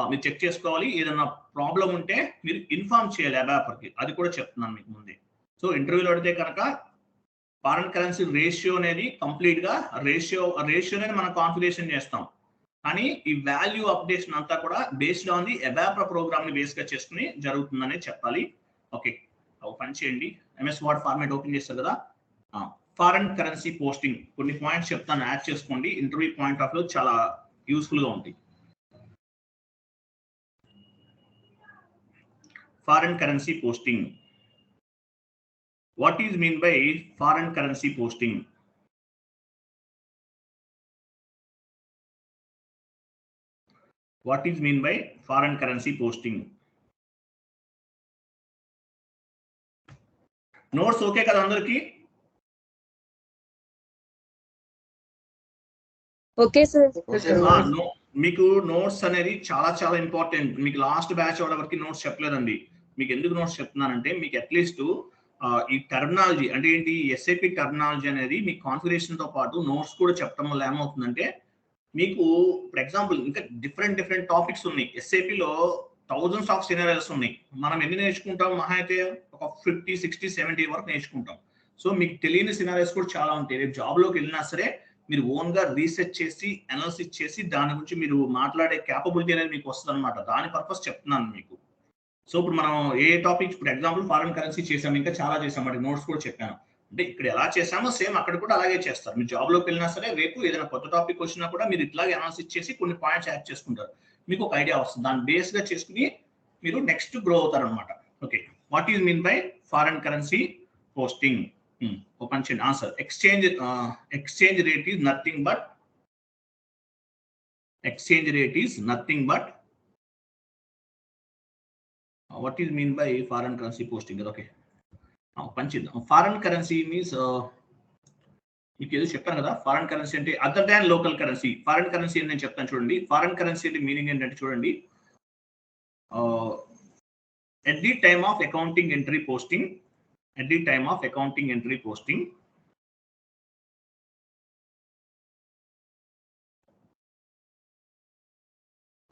మీరు చెక్ చేసుకోవాలి. ఏదైనా ప్రాబ్లం ఉంటే మీరు ఇన్ఫార్మ్ చేయాలి అబాపర్ కి, అది కూడా చెప్తున్నాను మీకు ముందే. సో ఇంటర్వ్యూలో అడిగితే కనుక ఫారెన్ కరెన్సీ రేషియో అనేది కంప్లీట్ గా రేషియో అనేది మనం కాన్ఫిగరేషన్ చేస్తాం. కానీ ఈ వాల్యూ అప్డేషన్ అంతా కూడా based on the ABAPer program ని బేస్ గా చేసుకుని జరుగుతుందనే చెప్పాలి. ఓకే, పని చేయండి. ఎంఎస్ వర్డ్ ఫార్మాట్ ఓపెన్ చేస్తారు కదా. ఫారెన్ కరెన్సీ పోస్టింగ్ కొన్ని పాయింట్స్ చెప్తాను, యాడ్ చేసుకోండి. ఇంటర్వ్యూ పాయింట్ ఆఫ్ వ్యూ చాలా యూస్ఫుల్ గా ఉంటాయి. Foreign currency posting. What is mean by foreign currency posting? What is mean by foreign currency posting? Notes okay kada andarki? Okay, sir. No, మీకు notes అనేది చాలా చాలా important. మీకు last batch వరకు notes చెప్పలేదండి. మీకు ఎందుకు నోట్స్ చెప్తున్నానంటే మీకు అట్లీస్ట్ ఈ టర్మినాలజీ అంటే ఏంటి, SAP టర్మినాలజీ అనేది మీ కాన్ఫిగరేషన్ తో పాటు నోట్స్ కూడా చెప్పడం వల్ల ఏమవుతుందంటే మీకు ఫర్ ఎగ్జాంపుల్ ఇంకా డిఫరెంట్ టాపిక్స్ ఉన్నాయి. SAP లో థౌజండ్స్ ఆఫ్ సినారియోస్ ఉన్నాయి. మనం ఎన్ని నేర్చుకుంటాం, మహా అయితే ఒక 50, 60, 70 వరకు నేర్చుకుంటాం. సో మీకు తెలియని సినారియోస్ కూడా చాలా ఉంటాయి. రేపు జాబ్ లోకి వెళ్ళినా సరే మీరు ఓన్ గా రీసెర్చ్ చేసి అనాలిసిస్ చేసి దాని గురించి మీరు మాట్లాడే క్యాపబిలిటీ అనేది మీకు వస్తుంది అనమాట. దాని పర్పస్ చెప్తున్నాను మీకు. సో ఇప్పుడు మనం ఏ టాపిక్, ఇప్పుడు ఎగ్జాంపుల్ ఫారెన్ కరెన్సీ చేసాం, ఇంకా చాలా చేసాం, అంటే నోట్స్ కూడా చెప్పాను. అంటే ఇక్కడ ఎలా చేసామో సేమ్ అక్కడ కూడా అలాగే చేస్తారు. మీరు జాబ్ లోకి వెళ్ళినా సరే రేపు ఏదైనా కొత్త టాపిక్ వచ్చినా కూడా మీరు ఇట్లాగే అనాలిసిస్ చేసి కొన్ని పాయింట్స్ యాడ్ చేసుకుంటారు. మీకు ఒక ఐడియా వస్తుంది. దాన్ని బేస్ గా చేసుకుని మీరు నెక్స్ట్ గ్రో అవుతారు అనమాట. Okay, what is mean by foreign currency posting? Open చేయండి. Answer exchange rate is nothing but what is mean by foreign currency posting? Okay, పంచిద్దాం. ఫారెన్ కరెన్సీ మీన్స్ మీకు ఏదో చెప్పాను కదా, ఫారెన్ కరెన్సీ అంటే other than local currency. Foreign currency అని నేను చెప్తాను చూడండి. ఫారెన్ కరెన్సీ అంటే మీనింగ్ ఏంటంటే చూడండి, at the time of accounting entry posting,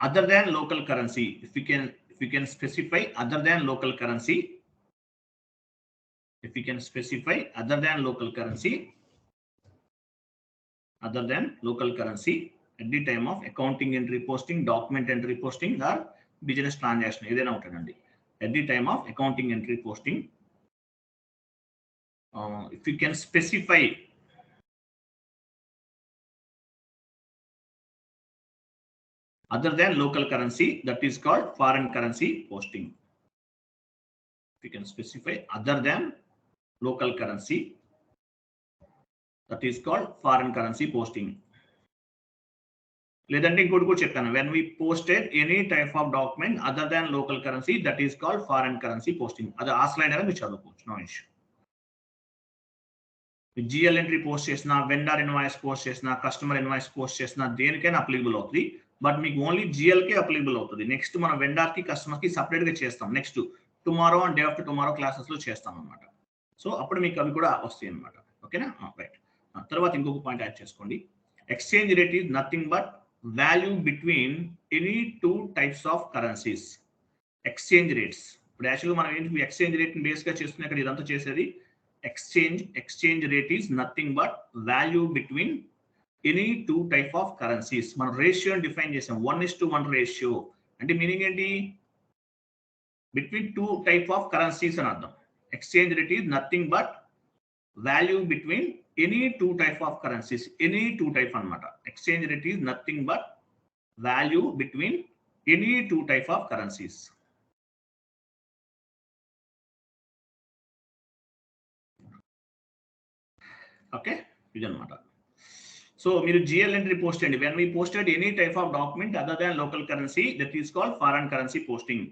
other than local currency, if if you can specify other than local currency, if you can specify other than local currency at the time of accounting entry posting, document entry posting, or business transaction, ఏదైనా ఉంటుందండి. At the time of accounting entry posting, if you can specify other than local currency, that is called foreign currency posting. If you can specify other than local currency, that is called foreign currency posting. లేదంటే ఇంకోటి కూడా చెప్తాను, when we posted any type of document other than local currency, that is called foreign currency posting. అది ఆ slide అయినా మీరు చదువుకోవచ్చు, no issue. GL entry post చేసిన, వెండర్ ఇన్వాయిస్ పోస్ట్ చేసిన, కస్టమర్ ఇన్వాయిస్ పోస్ట్ చేసిన, దేనికైనా అప్లికబుల్ అవుతుంది. బట్ మీకు ఓన్లీ జిఎల్కే అప్లికబుల్ అవుతుంది. నెక్స్ట్ మనం వెండర్ కి కస్టమర్ కి సపరేట్ గా చేస్తాం. Next tomorrow and day after tomorrow classes లో చేస్తాం అనమాట. సో అప్పుడు మీకు అవి కూడా వస్తాయి అనమాట. ఓకేనా, రైట్. తర్వాత ఇంకొక పాయింట్ యాడ్ చేసుకోండి. Exchange rate is nothing but value between any two types of currencies. Exchange rates ఇప్పుడు యాక్చువల్గా మనం ఏంటి ఎక్స్చేంజ్ రేట్ బేస్ గా చేస్తున్నా ఇక్కడ ఇదంతా చేసేది. Exchange rate is nothing but value between any two type of currencies. మనం రేషియో డిఫైన్ చేసాం, 1:1 రేషియో. అంటే మీనింగ్ ఏంటి, between two type of currencies అని అర్థం. Exchange rate is nothing but value between any two type of currencies. Any two type అన్నమాట. Exchange rate is nothing but value between any two type of currencies. Okay, ఇదన్నమాట. So మీరు GL entry post చేయండి. When we posted any type of document other than local currency, that is called foreign currency posting.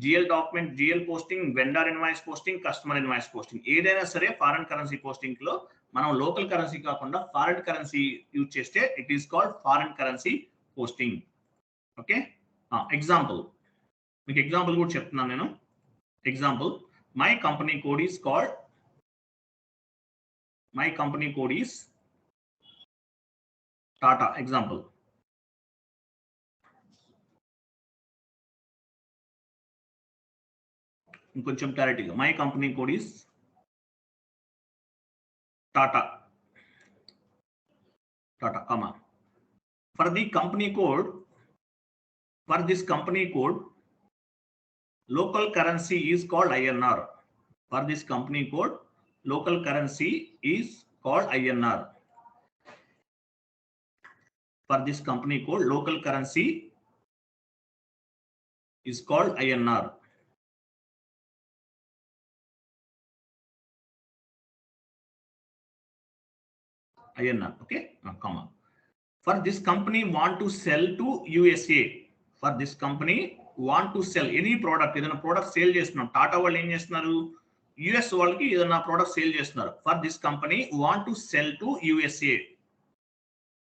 GL document, GL posting, vendor invoice posting, customer invoice posting, ఏదైనా సరే foreign currency posting లో మనం local currency కాకుండా foreign currency use చేస్తే it is called foreign currency posting. Okay, example మీకు example కూడా చెప్తున్నాను నేను. Example, my company code is called, my company code is Tata. Example, inkoncham clarity ga, my company code is Tata, comma, for the company code, for this company code local currency is called INR. For this company code local currency is called INR. For this company code local currency is called INR. Okay, comma. For this company want to sell to USA. For this company want to sell any product, ఏదైనా product sale చేస్తున్నాం. టాటా వాళ్ళు ఏం చేస్తున్నారు, US వాళ్ళకి ఏదైనా product sale చేస్తున్నారు. For this company want to cell to USA.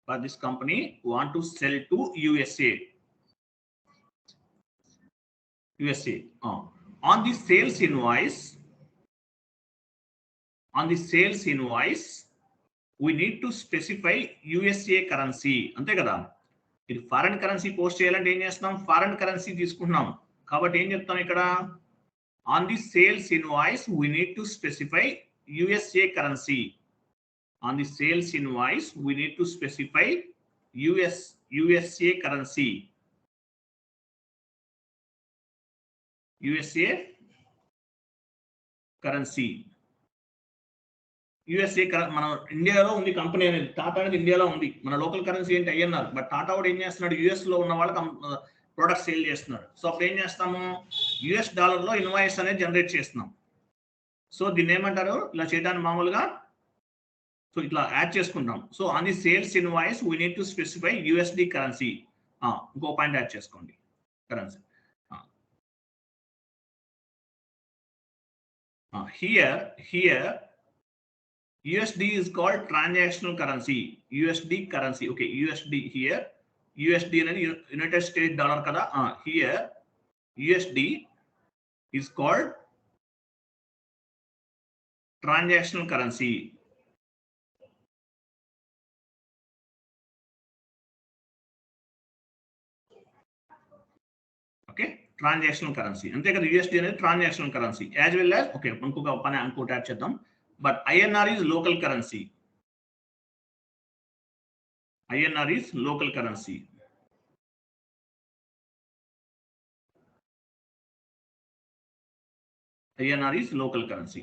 For this company want to cell to USA. On the sales invoice, we need to specify USA currency. అంతే కదా, ఇది ఫారెన్ కరెన్సీ పోస్ట్ చేయాలంటే ఏం చేస్తున్నాం, foreign currency తీసుకుంటున్నాం. కాబట్టి ఏం చెప్తాం ఇక్కడ, on the sales invoice we need to specify USA currency. On the sales invoice we need to specify USA currency. USA currency. మన ఇండియాలో ఉంది కంపెనీ అనేది, టాటా అనేది ఇండియాలో ఉంది. మన లోకల్ కరెన్సీ ఏంటి INR. బట్ టాటా కూడా ఏం చేస్తున్నాడు, యుఎస్ లో ఉన్న వాళ్ళకి ప్రొడక్ట్ సేల్ చేస్తున్నాడు. సో అప్పుడు ఏం చేస్తాము, US డాలర్ లో ఇన్వాయిస్ అనేది జనరేట్ చేస్తున్నాం. సో దీన్ని ఏమంటారు, ఇలా చేయడానికి మామూలుగా సో ఇట్లా యాడ్ చేసుకుంటాం. So on the sales invoice we need to specify USD currency. ఇంకో పాయింట్ యాడ్ చేసుకోండి, currency. Here USD is called transactional currency. USD currency. Okay, USD here. USD అనేది యునైటెడ్ స్టేట్స్ డాలర్ కదా. Here USD is called transactional currency. Okay, transactional currency, అంతే కదా. USD అనేది transactional currency as well as okay ఇంకోటి add చేద్దాం. But INR is local currency. INR is local currency. INR is local currency.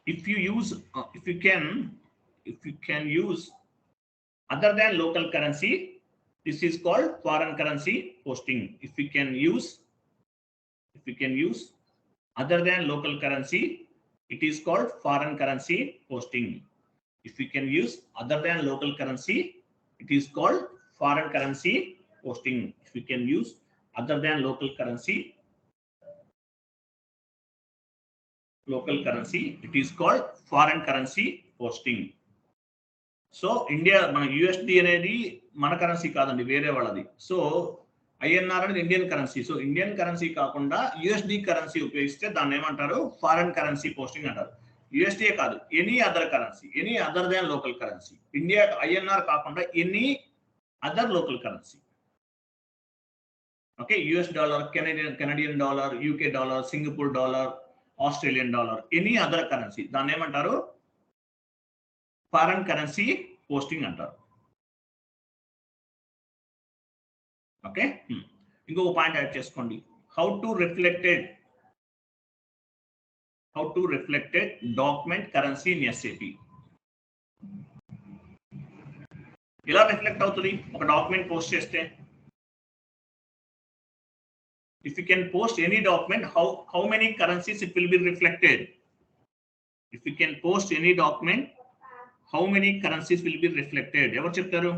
If you use, if you can use other than local currency, this is called foreign currency posting. If you can use other than local currency, it is called foreign currency posting. If you can use other than local currency, it is called foreign currency posting. If you can use other than local currency, it is called foreign currency posting. So India మన USD అనేది మన currency కాదండి, వేరే వాళ్ళది. So INR అనేది Indian currency. So Indian currency కాకుండా USD currency ఉపయోగిస్తే దాన్ని ఏమంటారు? ఫారెన్ కరెన్సీ పోస్టింగ్ అంటారు. యుఎస్డిఏ కాదు, any other currency, any other than local currency. India INR కాకుండా any other local currency. Okay, US dollar, Canadian dollar, UK dollar, Singapore dollar, Australian dollar, any other currency, దాన్ని ఏమంటారు? Foreign currency posting అంటారు. Okay, ఇంకొక point add చేసుకోండి. How to reflected document currency in SAP. ఎలా reflect అవుతుంది ఒక document post చేస్తే? If you can post any document, how many currencies it will be reflected? If you can post any document, how many currencies will be reflected? ఎవరు చెప్తారు?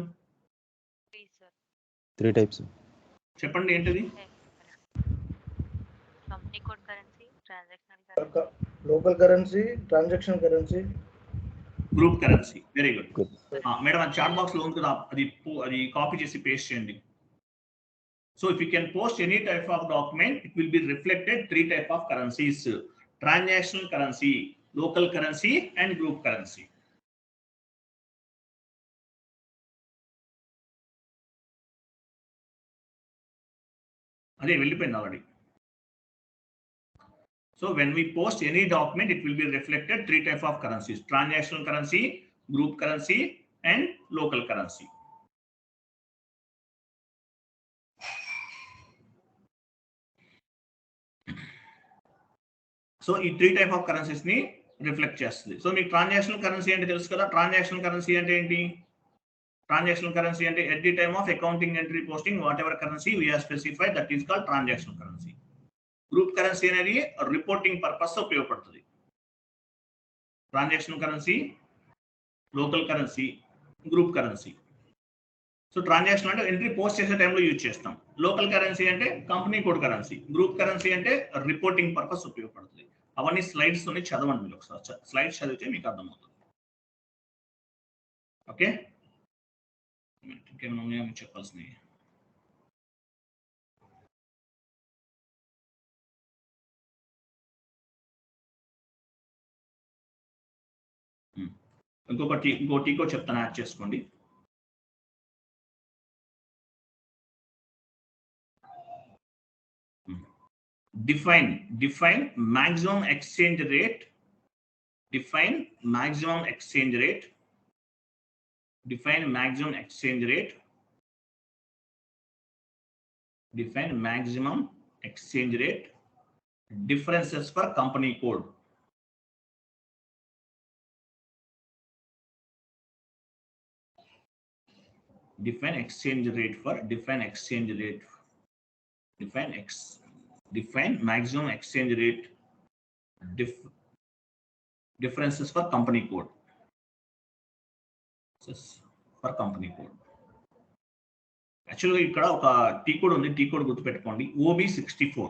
3 types. చెప్పండి ఏంటిది? Company code currency, transactional currency, local currency, transaction currency, group currency. Very good madam, అది chat box లో ఉంది కదా, అది copy చేసి పేస్ట్ చేయండి. So if you can post any type of document, it will be reflected 3 type of currencies: transactional currency, local currency, and group currency. Ade vellipoyindi already. So when we post any document, it will be reflected 3 type of currencies: transactional currency, group currency, and local currency. So ఈ 3 type of currencies ని reflect చేస్తుంది. So మీకు transactional currency అంటే తెలుసు కదా. Transactional currency అంటే ఏంటి? Transactional currency అంటే at the time of accounting entry posting what ever currency we have specified, that is called transactional currency. Group currency అనేది రిపోర్టింగ్ పర్పస్ ఉపయోగపడుతుంది. Transactional currency, local currency, group currency. So transaction అంటే entry post చేసే టైంలో use చేస్తాం. Local currency అంటే company code currency. Group currency అంటే reporting purpose ఉపయోగపడుతుంది. అవన్నీ స్లైడ్స్ తోని చదవండి మీరు ఒకసారి. స్లైడ్స్ చదివితే మీకు అర్థమవుతుంది. ఓకే, ఇంకేమైనా ఉన్నాయో మీకు చెప్పాల్సినవి? ఇంకో టీకో చెప్తాను, యాడ్ చేసుకోండి. Define maximum exchange rate. Define maximum exchange rate. Define maximum exchange rate. Define maximum exchange rate. Differences for company code. Define exchange rate for define exchange rate. Define maximum exchange rate differences for company code. For company code. Actually ఇక్కడ ఒక T code ఉంది, T code గుర్తుపెట్టుకోండి. OB64.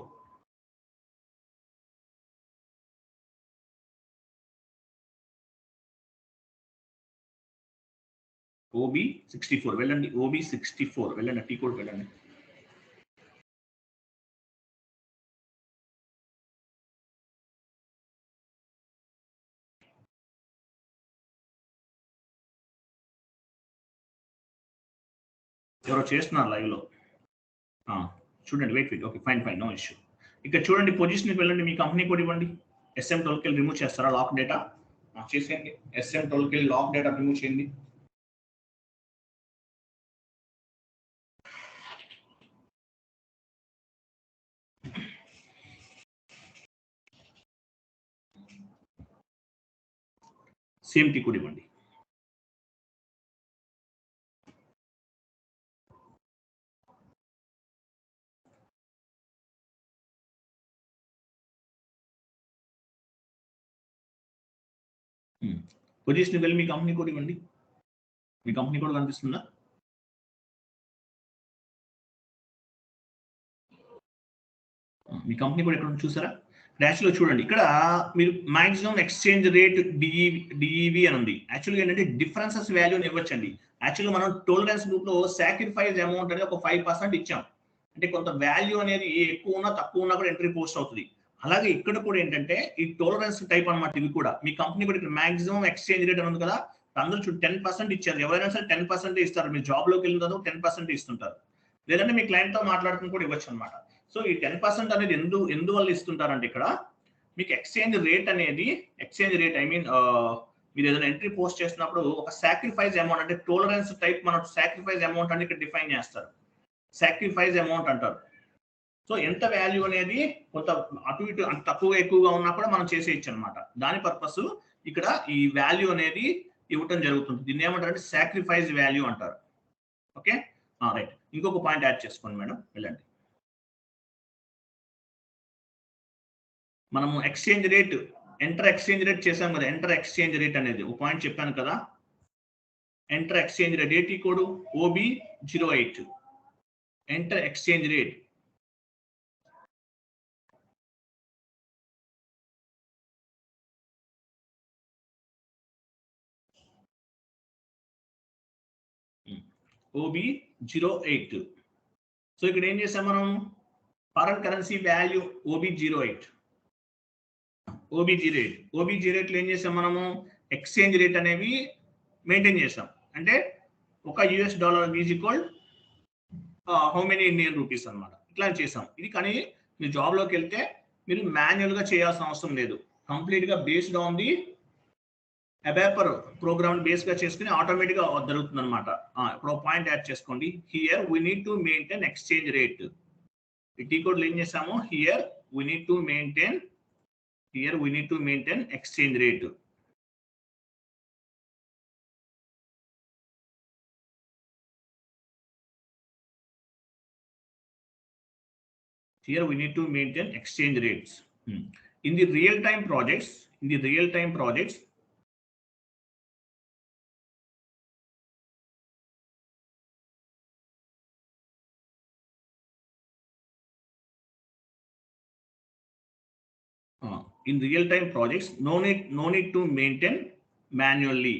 OB64 వెళ్ళండి. OB64 వెళ్ళండి, T code వెళ్ళండి. ఎవరో చేస్తున్నారు live లో, చూడండి. Wait. Okay, fine, no issue. ఇక్కడ చూడండి పొజిషన్కి వెళ్ళండి, మీ కంపెనీ కోడ్ ఇవ్వండి. SM12కి వెళ్ళి రిమూవ్ చేస్తారా లాక్ డేటా? చేసేయండి. SM12కి వెళ్ళి లాక్ డేటా రిమూవ్ చేయండి. సేమ్ టీ కోడ్ ఇవ్వండి. పొజిషన్ వెళ్ళి మీ కంపెనీ కోడ్ ఇవ్వండి. మీ కంపెనీ కోడ్ కనిపిస్తుందా? మీ కంపెనీ కోడ్ ఎక్కడ చూసారా? యాక్చువల్గా చూడండి, ఇక్కడ మీరు మాక్సిమం ఎక్స్చేంజ్ రేట్ డిఈవి అని ఉంది. యాక్చువల్గా ఏంటంటే డిఫరెన్సెస్ వాల్యూని ఇవ్వచ్చండి. యాక్చువల్గా మనం టోలరెన్స్ గ్రూప్ లో సాక్రిఫైస్ అమౌంట్ అనేది ఒక 5% ఇచ్చాం. అంటే కొంత వాల్యూ అనేది ఎక్కువ ఉన్నా తక్కువ ఉన్నా కూడా ఎంట్రీ పోస్ట్ అవుతుంది. అలాగే ఇక్కడ కూడా ఏంటంటే ఈ టోలరెన్స్ టైప్ అన్నమాట. ఇవి కూడా మీ కంపెనీ కూడా ఇక్కడ మాక్సిమం ఎక్స్చేంజ్ రేట్ అని ఉంది కదా, అందరూ చూడు 10% ఇచ్చారు. ఎవరైనా సరే 10% ఇస్తారు. మీ జాబ్ లోకి వెళ్ళిన తర్వాత 10% ఇస్తుంటారు. లేదంటే మీ క్లయింట్ తో మాట్లాడుకుని కూడా ఇవ్వచ్చు అనమాట. సో ఈ 10% అనేది ఎందువల్ల ఇస్తుంటారంటే ఇక్కడ మీకు ఎక్స్చేంజ్ రేట్ అనేది ఐ మీన్ మీరు ఏదైనా ఎంట్రీ పోస్ట్ చేసినప్పుడు ఒక సాక్రిఫైస్ అమౌంట్ అంటే టోలరెన్స్ టైప్ మనం సాక్రిఫైస్ అమౌంట్ అని ఇక్కడ డిఫైన్ చేస్తారు. సాక్రిఫైస్ అమౌంట్ అంటారు. సో ఎంత వాల్యూ అనేది కొంత అటు ఇటు తక్కువ ఎక్కువగా ఉన్నా కూడా మనం చేసేయచ్చు అనమాట. దాని పర్పస్ ఇక్కడ ఈ వాల్యూ అనేది ఇవ్వటం జరుగుతుంది. దీన్ని ఏమంటారంటే సాక్రిఫైస్ వాల్యూ అంటారు. Okay right. ఇంకొక పాయింట్ యాడ్ చేసుకోండి మేడం, వెళ్ళండి. మనము exchange rate enter exchange rate చేసాం కదా. ఎంటర్ ఎక్స్చేంజ్ రేట్ అనేది ఒక పాయింట్ చెప్పాను కదా. ఎంటర్ ఎక్స్చేంజ్ రేట్ ఏటీ code OB08. Enter exchange rate OB08. So ఇక్కడ ఏం చేసాం మనం, ఫారెన్ కరెన్సీ వాల్యూ OB08 లో ఏం చేసాం మనము, ఎక్స్చేంజ్ రేట్ అనేవి మెయింటైన్ చేసాం. అంటే ఒక $US is equal how many Indian rupees అనమాట. ఇట్లా చేసాం. ఇది కానీ మీరు జాబ్ లోకి వెళ్తే మీరు మాన్యువల్ గా చేయాల్సిన అవసరం లేదు. కంప్లీట్ గా based on the ABAPer program base గా చేసుకుని ఆటోమేటిక్ గా జరుగుతుంది అనమాట. ఇప్పుడు పాయింట్ యాడ్ చేసుకోండి. Here we need to maintain exchange rate. ఈ టీ కోడ్ ఏం చేసాము, here we need to maintain exchange rate. Here we need to maintain exchange rates. In the real-time projects, no need to maintain manually.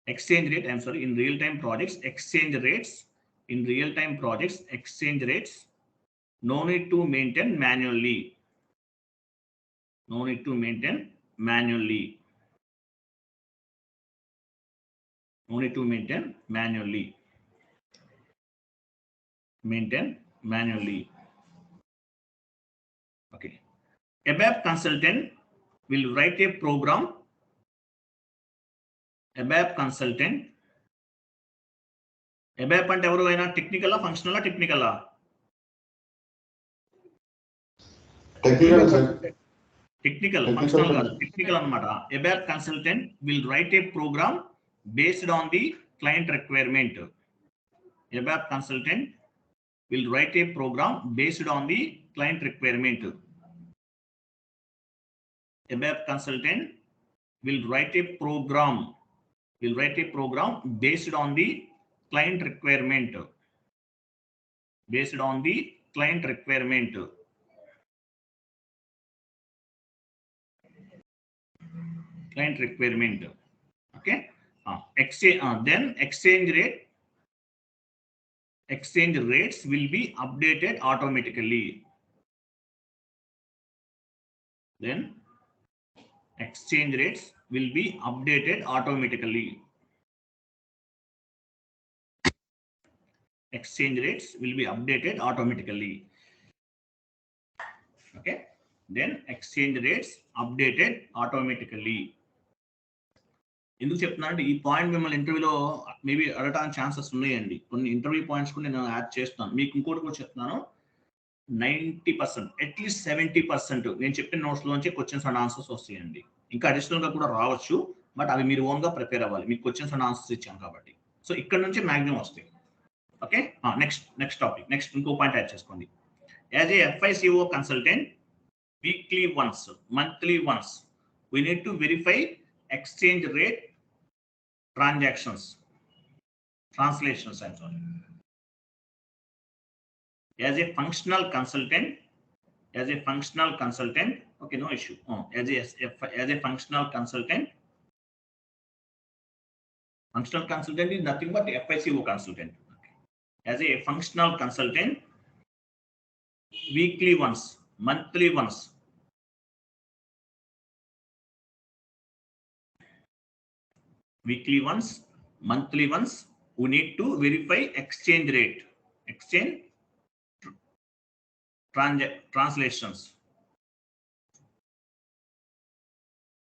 Exchange rate, I'm sorry, in real-time projects, exchange rates, no need to maintain manually. Maintain manually. Okay. ABAP consultant will write a program. ABAP అంటే ఎవరు అయినా technical functional technical functional కాదు, technical అన్నమాట. ABAP consultant will write a program based on the client requirement. ABAP consultant will write a program based on the client requirement. ABAP consultant will write a program based on the client requirement. Okay. Then exchange rates will be updated automatically. Exchange rates will be updated automatically. Okay, then exchange rates updated automatically. ఎందుకు చెప్తున్నా అంటే ఈ point మిమ్మల్ని ఇంటర్వ్యూలో maybe అడగడానికి chances ఉన్నాయండి. కొన్ని interview points కూడా నేను యాడ్ చేస్తున్నాను. మీకు ఇంకోటి కూడా చెప్తున్నాను, 90% అట్లీస్ట్ 70% నేను చెప్పిన నోట్స్ లోంచి క్వశ్చన్స్ అండ్ ఆన్సర్స్ వస్తాయండి. ఇంకా అడిషనల్ గా కూడా రావచ్చు, బట్ అవి మీరు ఓన్ గా ప్రిపేర్ అవ్వాలి. మీకు క్వశ్చన్స్ అండ్ ఆన్సర్స్ ఇచ్చాను కాబట్టి. సో ఇక్కడ నుంచి మాక్సిమం వస్తాయి. ఓకే, నెక్స్ట్ టాపిక్, నెక్స్ట్ ఇంకో పాయింట్ యాడ్ చేసుకోండి. As a FICO consultant, weekly once, monthly once, we need to verify exchange rate translations, I'm sorry. As a functional consultant, okay, no issue. As a functional consultant is nothing but FICO consultant. Okay. As a functional consultant, weekly once, monthly once, monthly once, we need to verify exchange rate, translations.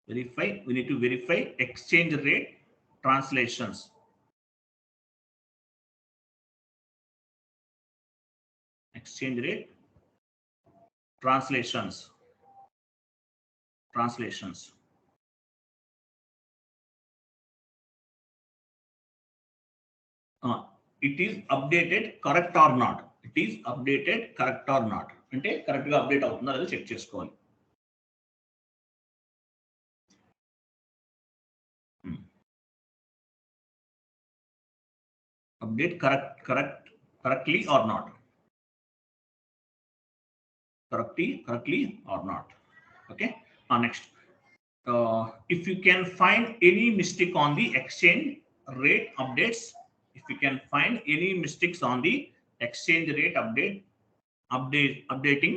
We need to verify exchange rate translations. Exchange rate translations. It is updated correct or not? అంటే correct గా update అవుతుందా లేదా check చేసుకోవాలి. Update correctly or not? Correctly or not? Okay. Next, if you can find any mistake on the exchange rate updates, updating,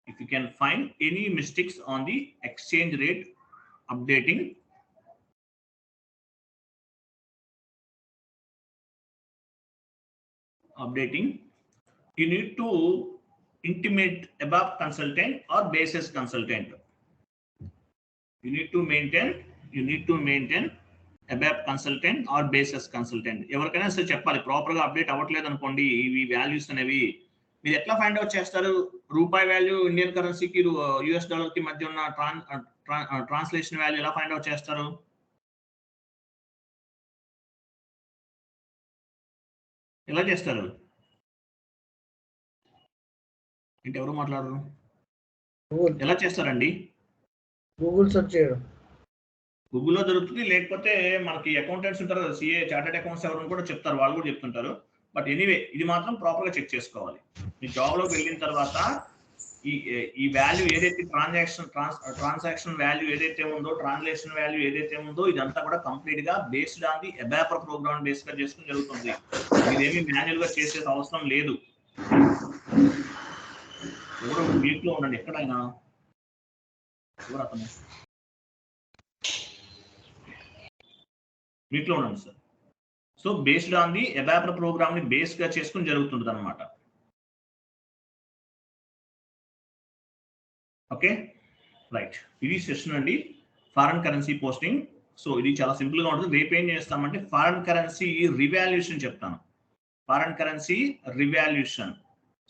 if you can find any mistakes on the exchange rate updating, you need to intimate above consultant or basis consultant. You need to maintain above consultant or basis consultant. ఎవరికైనా సరే చెప్పాలి, proper గా update అవ్వట్లేదు అనుకోండి ఇవి values అనేవి, మీరు ఎట్లా ఫైండ్ అవుట్ చేస్తారు? రూపాయి వాల్యూ ఇండియన్ కరెన్సీకి యుఎస్ డాలర్ కి మధ్య ఉన్న ట్రాన్స్లేషన్ వాల్యూ ఎలా ఫైండ్ అవుట్ చేస్తారు? ఎలా చేస్తారు? అంటే ఎవరు మాట్లాడరు? ఎలా చేస్తారండి? గూగుల్ సెర్చ్ చేయడం. గూగుల్లో దొరుకుతుంది, లేకపోతే మనకి అకౌంటెంట్స్ ఉంటారు, సిఏ చార్టెడ్ అకౌంట్స్ ఎవరు కూడా చెప్తారు, వాళ్ళు కూడా చెప్తుంటారు. బట్ ఎనీవే ఇది మాత్రం ప్రాపర్ గా చెక్ చేసుకోవాలి. మీ జాబ్ లోకి వెళ్ళిన తర్వాత ఈ వాల్యూ ఏదైతే ట్రాన్సాక్షన్ వాల్యూ ఏదైతే ఉందో, ట్రాన్స్లేషన్ వాల్యూ ఏదైతే ఉందో, ఇదంతా కూడా కంప్లీట్ గా based on the ABAPer program base గా చేసుకుని జరుగుతుంది. ఇదేమి మాన్యువల్ గా చేసే అవసరం లేదు. ఎవరు వీక్ లో ఉండండి, ఎక్కడైనా ఎవరు అతను వీక్ లో ఉండండి sir. So based on the ABAPer program ని బేస్ గా చేసుకుని జరుగుతుంది అనమాట. ఓకే రైట్, ఇది సెషన్ అండి, ఫారెన్ కరెన్సీ పోస్టింగ్. సో ఇది చాలా సింపుల్ గా ఉంటుంది. రేపు ఏం చేస్తామంటే ఫారెన్ కరెన్సీ రివాల్యూషన్ చెప్తాను. Foreign currency revaluation.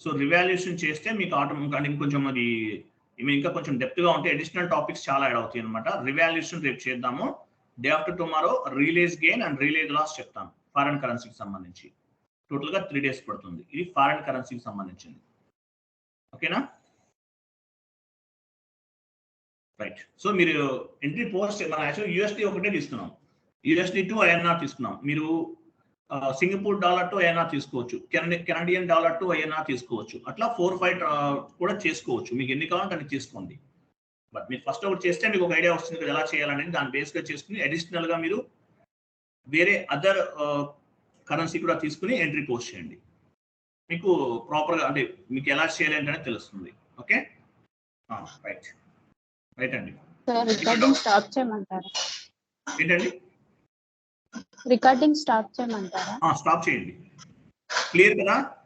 So revaluation చేస్తే మీకు ఆటోమేటిక్ కొంచెం అది ఇంకా కొంచెం డెప్త్ గా ఉంటే అడిషనల్ టాపిక్స్ చాలా యాడ్ అవుతాయి అనమాట. రివాల్యూషన్ రేపు చేద్దాము. Day after tomorrow release gain and release loss చెప్తాను ఫారెన్ కరెన్సీకి సంబంధించి. టోటల్ గా 3 days పడుతుంది. ఇది ఫారెన్ కరెన్సీకి సంబంధించింది. ఓకేనా రైట్. సో మీరు ఎంట్రీ పోస్ట్ మనం యాక్చువల్ యూఎస్డి ఒకటే తీసుకున్నాం, యూఎస్డి టు ఐఎన్ఆర్ తీసుకున్నాం. మీరు సింగపూర్ డాలర్ టు ఐఎన్ఆర్ తీసుకోవచ్చు, కెనడియన్ డాలర్ టు ఐఎన్ఆర్ తీసుకోవచ్చు, అట్లా 4-5 కూడా చేసుకోవచ్చు. మీకు ఎన్ని కావాలంటే అన్ని తీసుకోండి. బట్ మీరు ఫస్ట్ ఒకటి చేస్తే మీకు ఒక ఐడియా వస్తుంది కదా ఎలా చేయాలనేది. దాన్ని బేస్గా చేసుకుని అడిషనల్ గా మీరు వేరే అదర్ కరెన్సీ కూడా తీసుకుని ఎంట్రీ పోస్ట్ చేయండి. మీకు ప్రాపర్గా అంటే మీకు ఎలా చేయాలి అంటే తెలుస్తుంది. ఓకే రైట్ రైట్ అండి. రికార్డింగ్ స్టాప్ చేయమంటారా? ఏంటండి? రికార్డింగ్ స్టాప్ చేయమంటారా? స్టాప్ చేయండి. క్లియర్ కదా?